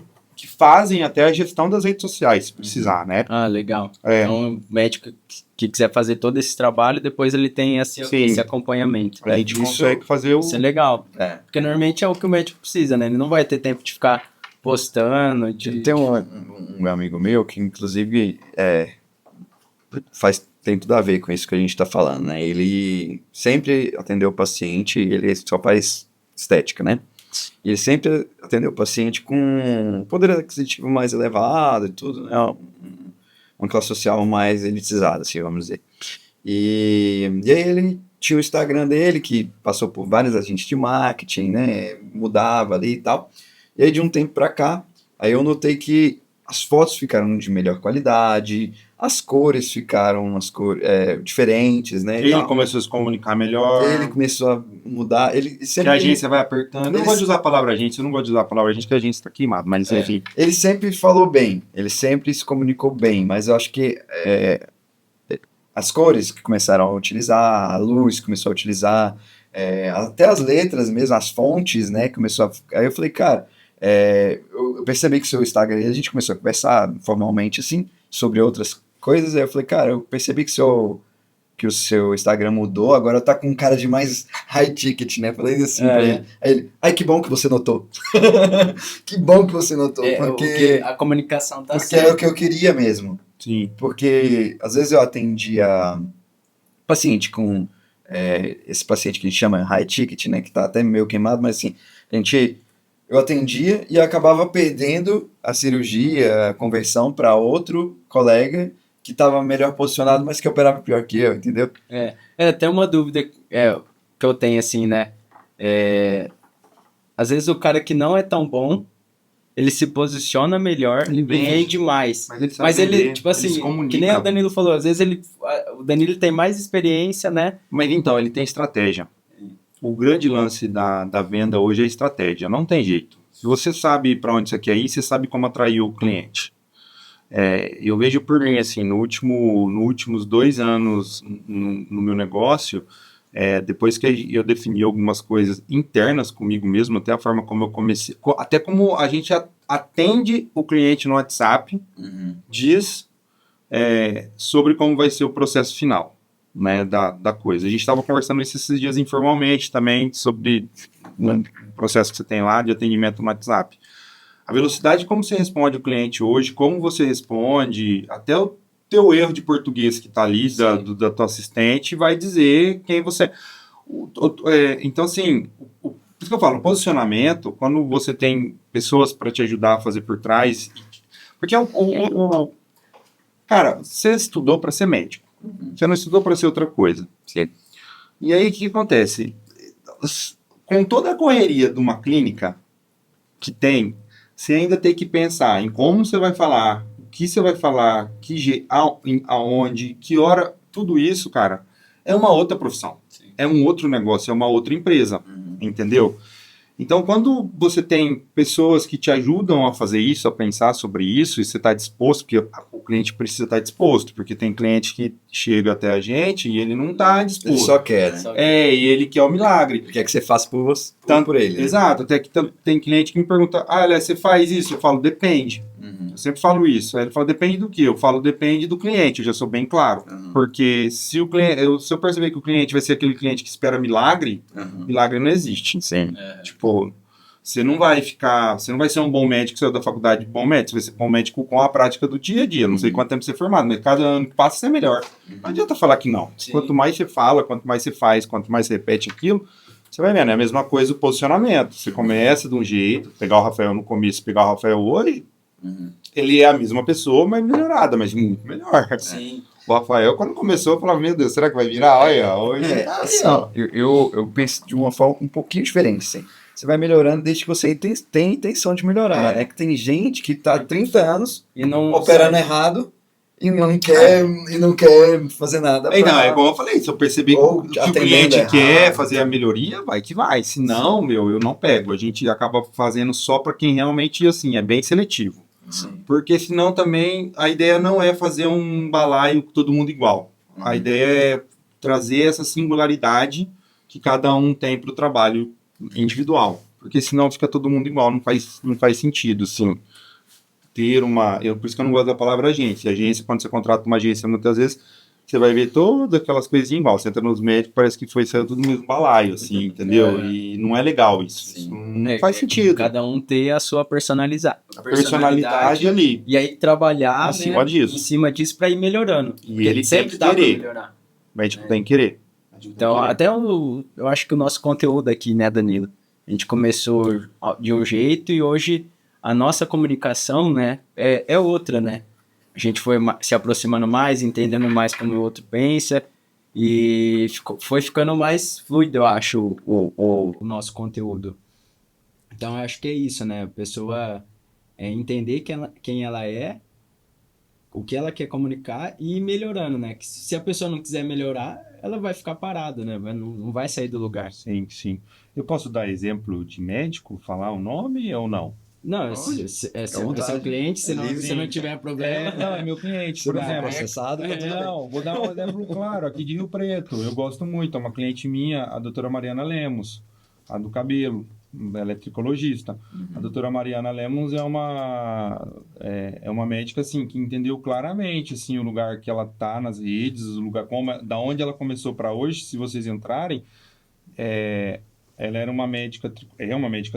fazem até a gestão das redes sociais, se precisar, né? Legal. Então, o médico que quiser fazer todo esse trabalho, depois ele tem esse acompanhamento. A gente consegue fazer Isso é legal. Porque normalmente é o que o médico precisa, né? Ele não vai ter tempo de ficar postando. Tem um amigo meu que, inclusive, tem tudo a ver com isso que a gente está falando, né? Ele sempre atendeu o paciente, ele só faz estética, né? E ele sempre atendeu o paciente com poder aquisitivo mais elevado e tudo, né? Uma classe social mais elitizada, assim, vamos dizer. E aí ele tinha o Instagram dele, que passou por vários agentes de marketing, né? Mudava ali e tal. E aí, de um tempo pra cá, aí eu notei que as fotos ficaram de melhor qualidade, as cores ficaram diferentes, né? e Ele tal. começou a se comunicar melhor. Ele começou a mudar, ele Que sempre... a agência vai apertando. Eu não gosto de usar a palavra agência, eu não gosto de usar a palavra agência, porque a agência está queimada, mas enfim. Ele sempre falou bem, ele sempre se comunicou bem, mas eu acho que as cores que começaram a utilizar, a luz começou a utilizar, até as letras mesmo, as fontes, né, começou a... Aí eu falei, cara, eu percebi que o seu Instagram, a gente começou a conversar formalmente, assim, sobre outras coisas, aí eu falei, cara, eu percebi que o seu Instagram mudou, agora tá com um cara de mais high ticket, né? Falei assim pra ele. Aí ele, ai, que bom que você notou. Que bom que você notou, porque a comunicação tá porque era o que eu queria mesmo. Sim. Porque às vezes eu atendia paciente com esse paciente que a gente chama high ticket, né? Que tá até meio queimado, mas assim, eu atendia e acabava perdendo a cirurgia, a conversão para outro colega que estava melhor posicionado, mas que operava pior que eu, entendeu? Até uma dúvida que eu tenho, assim, né? Às vezes o cara que não é tão bom, ele se posiciona melhor, Ele vende. rende mais. Mas ele sabe vender, tipo assim, ele se comunica. que nem o Danilo falou, às vezes o Danilo tem mais experiência, né? Mas então, ele tem estratégia. O grande lance da venda hoje é estratégia, não tem jeito. Se você sabe para onde você quer ir, você sabe como atrair o cliente. Eu vejo por mim, assim, nos últimos 2 anos no meu negócio, depois que eu defini algumas coisas internas comigo mesmo, até a forma como eu comecei, até como a gente atende o cliente no WhatsApp, diz sobre como vai ser o processo final, né, da coisa. A gente estava conversando esses dias informalmente também sobre o processo que você tem lá de atendimento no WhatsApp. A velocidade como você responde o cliente hoje, como você responde, até o teu erro de português que está ali da tua assistente vai dizer quem você é. Então, assim, por isso que eu falo, posicionamento, quando você tem pessoas para te ajudar a fazer por trás, porque cara, você estudou para ser médico, você não estudou para ser outra coisa. Sim. E aí, o que acontece? Com toda a correria de uma clínica que tem, você ainda tem que pensar em como você vai falar, o que você vai falar, aonde, que hora, tudo isso, cara, é uma outra profissão. Sim. É um outro negócio, é uma outra empresa, entendeu? Então, quando você tem pessoas que te ajudam a fazer isso, a pensar sobre isso, e você está disposto, porque o cliente precisa estar disposto, porque tem cliente que chega até a gente e ele não está disposto. Ele só quer, né? E ele quer o milagre. Ele quer que você faça por você, por ele. Né? Exato, até que tem cliente que me pergunta, olha, você faz isso? Eu falo, depende. Eu sempre falo isso. Aí ele fala, depende do quê? Eu falo, depende do cliente, eu já sou bem claro. Porque se eu perceber que o cliente vai ser aquele cliente que espera milagre, milagre não existe. Sim. Tipo, você não vai ser um bom médico, saiu da faculdade de bom médico, você vai ser um bom médico com a prática do dia a dia. Não sei quanto tempo você é formado, mas cada ano que passa você é melhor. Não adianta falar que não. Sim. Quanto mais você fala, quanto mais você faz, quanto mais você repete aquilo, você vai vendo. É a mesma coisa o posicionamento. Você começa de um jeito, pegar o Rafael no começo, pegar o Rafael hoje, ele é a mesma pessoa, mas melhorada, mas muito melhor. Sim. O Rafael, quando começou, eu falava, meu Deus, será que vai virar? Olha, hoje... Eu penso de uma forma um pouquinho diferente, assim. Você vai melhorando desde que você tem intenção de melhorar. É que tem gente que tá há 30 anos e não operando errado e não quer fazer nada. Não, é igual eu falei, se eu perceber que o cliente quer fazer a melhoria, vai que vai. Se não, eu não pego. A gente acaba fazendo só para quem realmente, assim, é bem seletivo. Sim. Porque senão também a ideia não é fazer um balaio com todo mundo igual. A ideia é trazer essa singularidade que cada um tem para o trabalho individual. Porque senão fica todo mundo igual, não faz sentido, sim. Ter por isso que eu não gosto da palavra agência. Agência, quando você contrata uma agência, muitas vezes você vai ver todas aquelas coisinhas igual. Você entra nos médicos, parece que foi saindo tudo no mesmo balaio, assim, entendeu? E não é legal isso. Isso não faz sentido. Cada um ter a sua Personalidade ali. E aí trabalhar Acima disso. em cima disso para ir melhorando. E Porque ele sempre tem que dá para querer. melhorar. O médico tem que querer. Então, até eu acho que o nosso conteúdo aqui, né, Danilo? A gente começou de um jeito e hoje a nossa comunicação, né, é outra, né? A gente foi se aproximando mais, entendendo mais como o outro pensa e foi ficando mais fluido, eu acho, o nosso conteúdo. Então, eu acho que é isso, né? A pessoa entender quem ela é, o que ela quer comunicar e ir melhorando, né? Que se a pessoa não quiser melhorar, ela vai ficar parada, né? Não vai sair do lugar. Sim, sim. Eu posso dar exemplo de médico, falar o nome ou não? Não, se é seu cliente, se não tiver problema... Não, é meu cliente, por exemplo. Processado, Não, vou dar um exemplo claro, aqui de Rio Preto. Eu gosto muito, é uma cliente minha, a doutora Mariana Lemos, a do cabelo. Ela é tricologista. A doutora Mariana Lemos é uma médica assim, que entendeu claramente assim, o lugar que ela tá nas redes, o lugar da onde ela começou para hoje. Se vocês entrarem, ela é uma médica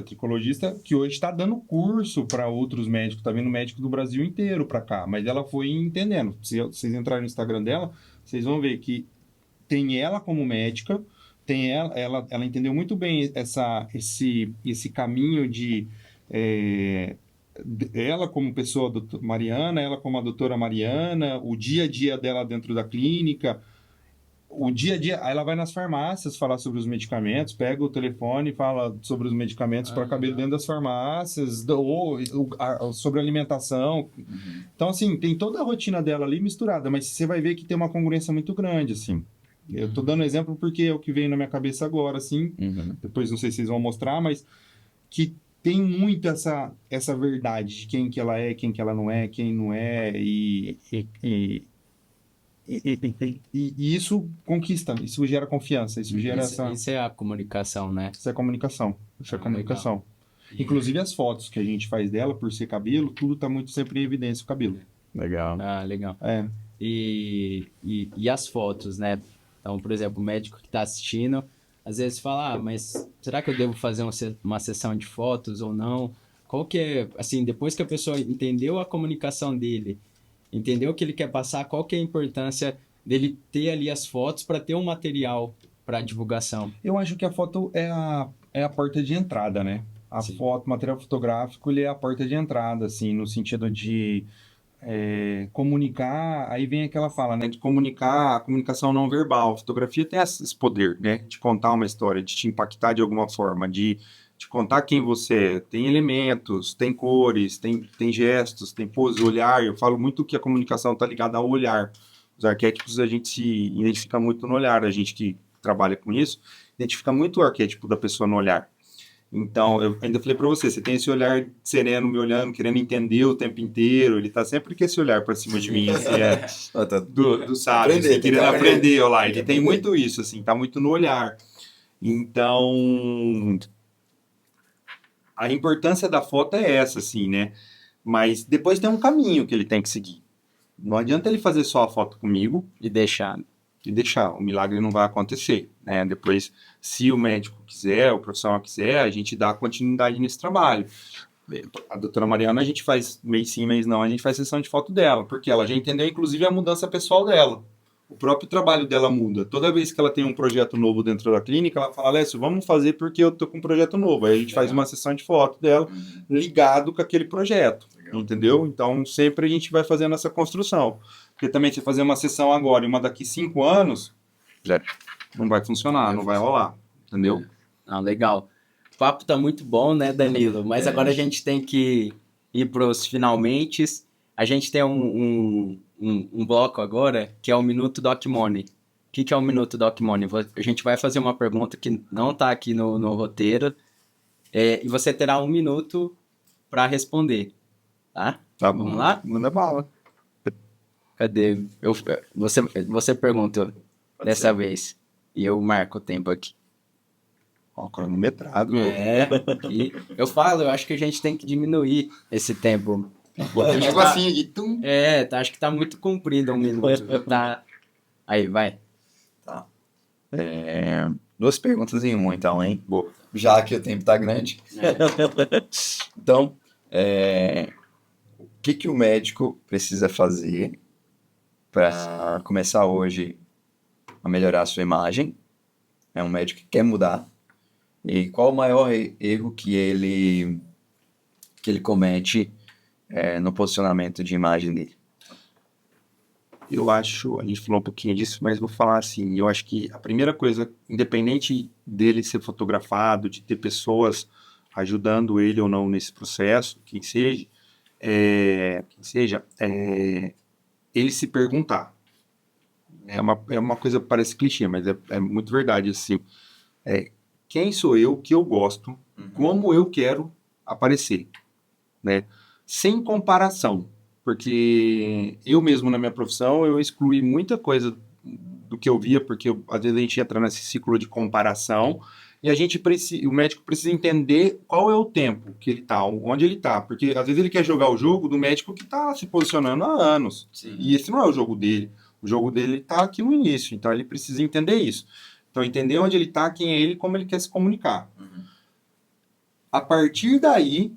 tricologista que hoje está dando curso para outros médicos, está vindo médico do Brasil inteiro para cá, mas ela foi entendendo. Se vocês entrarem no Instagram dela, vocês vão ver que tem ela como médica, tem ela entendeu muito bem esse caminho de ela como pessoa Mariana, ela como a doutora Mariana, o dia a dia dela dentro da clínica, o dia a dia, aí ela vai nas farmácias falar sobre os medicamentos, pega o telefone e fala sobre os medicamentos para cabelo dentro das farmácias, ou sobre alimentação. Então, assim, tem toda a rotina dela ali misturada, mas você vai ver que tem uma congruência muito grande, assim. Eu tô dando exemplo porque é o que veio na minha cabeça agora, assim. Depois não sei se vocês vão mostrar, mas que tem muito essa verdade de quem que ela é, quem que ela não é, quem não é, e isso conquista, isso gera confiança, isso gera Isso é a comunicação, né? Isso é comunicação, comunicação. Inclusive as fotos que a gente faz dela, por ser cabelo, tudo tá muito sempre em evidência o cabelo. Legal. Ah, legal. E as fotos, né? Então, por exemplo, o médico que está assistindo, às vezes fala, mas será que eu devo fazer uma sessão de fotos ou não? Qual que é, assim, depois que a pessoa entendeu a comunicação dele, entendeu o que ele quer passar, qual que é a importância dele ter ali as fotos para ter um material para divulgação? Eu acho que a foto é a porta de entrada, né? Foto, material fotográfico, ele é a porta de entrada, assim, no sentido de comunicar, aí vem aquela fala, né, de comunicar, a comunicação não verbal. A fotografia tem esse poder, né, de contar uma história, de te impactar de alguma forma, de contar quem você é. Tem elementos, tem cores, tem gestos, tem pose, olhar. Eu falo muito que a comunicação está ligada ao olhar. Os arquétipos a gente se identifica muito no olhar, a gente que trabalha com isso, identifica muito o arquétipo da pessoa no olhar. Então, eu ainda falei para você tem esse olhar sereno me olhando, querendo entender o tempo inteiro, ele tá sempre com esse olhar para cima de mim, assim, do sábio, assim, querendo aprender, olha lá, ele tem muito isso, assim, tá muito no olhar. Então, a importância da foto é essa, assim, né? Mas depois tem um caminho que ele tem que seguir. Não adianta ele fazer só a foto comigo E deixar. O milagre não vai acontecer, né? Depois, se o médico quiser, o profissional quiser, a gente dá continuidade nesse trabalho. A doutora Mariana, a gente faz mês sim, mês não, a gente faz sessão de foto dela, porque ela já entendeu, inclusive, a mudança pessoal dela. O próprio trabalho dela muda. Toda vez que ela tem um projeto novo dentro da clínica, ela fala, Alessio, vamos fazer porque eu tô com um projeto novo. Aí a gente faz uma sessão de foto dela ligado com aquele projeto, entendeu? Então, sempre a gente vai fazendo essa construção. Porque também se fazer uma sessão agora e uma daqui 5 anos, não vai funcionar, não vai rolar, entendeu? Ah, legal. O papo tá muito bom, né, Danilo? Mas agora a gente tem que ir pros finalmente. A gente tem um bloco agora, que é o Minuto Doc Money. O que é o Minuto Doc Money? A gente vai fazer uma pergunta que não tá aqui no roteiro, e você terá 1 minuto para responder, tá? Tá Vamos lá? Manda bala. Cadê? Você perguntou dessa vez. E eu marco o tempo aqui. Ó, cronometrado. E eu acho que a gente tem que diminuir esse tempo. Tipo assim, Acho que tá muito comprido 1 minuto. Tá. Aí, vai. Tá. Duas perguntas em uma, então, hein? Boa. Já que o tempo tá grande. Então, o que o médico precisa fazer para começar hoje a melhorar a sua imagem? É um médico que quer mudar. E qual o maior erro que ele comete no posicionamento de imagem dele? Eu acho, a gente falou um pouquinho disso, mas vou falar assim, eu acho que a primeira coisa, independente dele ser fotografado, de ter pessoas ajudando ele ou não nesse processo, quem seja, ele se perguntar. É uma coisa que parece clichê, mas é muito verdade, assim. Quem sou eu, o que eu gosto, como eu quero aparecer, né? Sem comparação. Porque eu mesmo, na minha profissão, eu excluí muita coisa do que eu via, porque às vezes a gente entra nesse ciclo de comparação e o médico precisa entender qual é o tempo que ele tá, onde ele tá. Porque às vezes ele quer jogar o jogo do médico que tá se posicionando há anos. Sim. E esse não é o jogo dele. O jogo dele tá aqui no início, então ele precisa entender isso. Então entender onde ele tá, quem é ele, como ele quer se comunicar. A partir daí,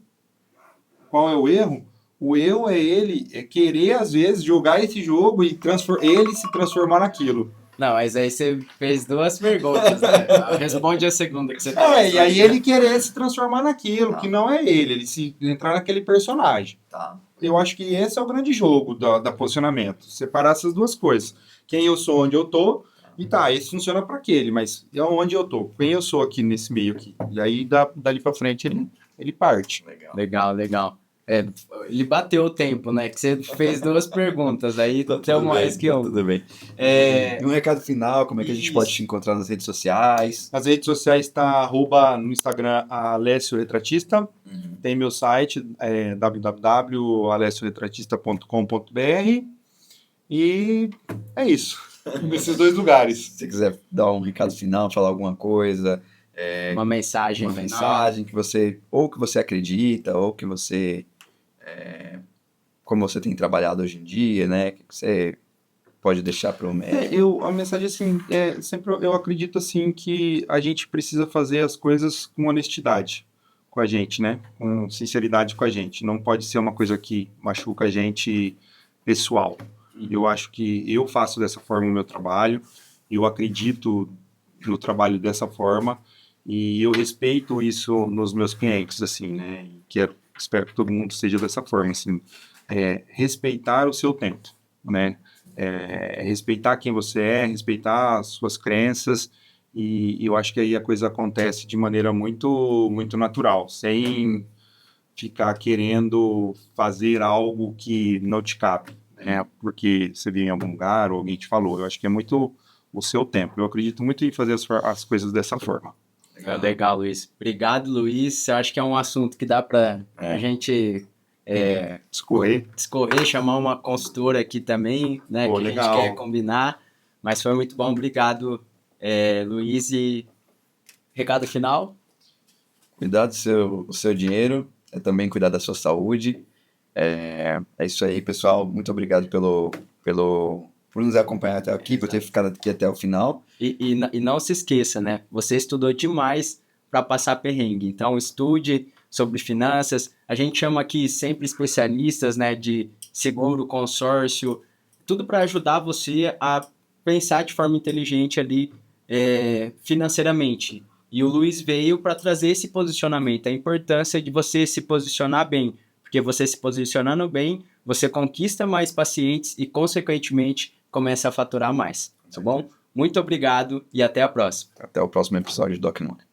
qual é o erro? O erro é ele querer, às vezes, jogar esse jogo e ele se transformar naquilo. Não, mas aí você fez duas perguntas, né? Responde a segunda que você fez. E aí ele querer se transformar naquilo, que não é ele se entrar naquele personagem. Tá. Eu acho que esse é o grande jogo da posicionamento. Separar essas duas coisas. Quem eu sou, onde eu tô, e tá, esse funciona para aquele, mas é onde eu tô. Quem eu sou aqui nesse meio aqui. E aí, dali pra frente, ele parte. Legal. Ele bateu o tempo, né? Que você fez duas perguntas, aí tem mais que um. Tudo bem. E um recado final, como é que a gente pode te encontrar nas redes sociais? Nas redes sociais está no Instagram Alessio Retratista. Tem meu site, www.alessioretratista.com.br. E é isso. Nesses dois lugares. Se você quiser dar um recado final, falar alguma coisa, Uma mensagem. uma mensagem que você acredita, ou que você como você tem trabalhado hoje em dia, né? Que você pode deixar para o médico? A mensagem assim, sempre eu acredito assim que a gente precisa fazer as coisas com honestidade com a gente, né? Com sinceridade com a gente. Não pode ser uma coisa que machuca a gente pessoal. Eu acho que eu faço dessa forma o meu trabalho, eu acredito no trabalho dessa forma e eu respeito isso nos meus clientes, assim, né? Espero que todo mundo seja dessa forma, assim. Respeitar o seu tempo, né? Respeitar quem você é, respeitar as suas crenças e eu acho que aí a coisa acontece de maneira muito, muito natural, sem ficar querendo fazer algo que não te cabe, né? Porque você viu em algum lugar ou alguém te falou. Eu acho que é muito o seu tempo. Eu acredito muito em fazer as coisas dessa forma. Legal, Luiz. Obrigado, Luiz. Eu acho que é um assunto que dá para a gente Discorrer, chamar uma consultora aqui também, né? Pô, que legal. A gente quer combinar. Mas foi muito bom. Obrigado, Luiz. E recado final? Cuidar do seu dinheiro, também cuidar da sua saúde. É isso aí, pessoal. Muito obrigado por nos acompanhar até aqui, por ter ficado aqui até o final. E não se esqueça, né? Você estudou demais para passar perrengue. Então, estude sobre finanças. A gente chama aqui sempre especialistas, né, de seguro, consórcio, tudo para ajudar você a pensar de forma inteligente ali financeiramente. E o Luiz veio para trazer esse posicionamento, a importância de você se posicionar bem, porque você se posicionando bem, você conquista mais pacientes e, consequentemente, começa a faturar mais, tá bom? Muito obrigado e até a próxima. Até o próximo episódio do Doc Money.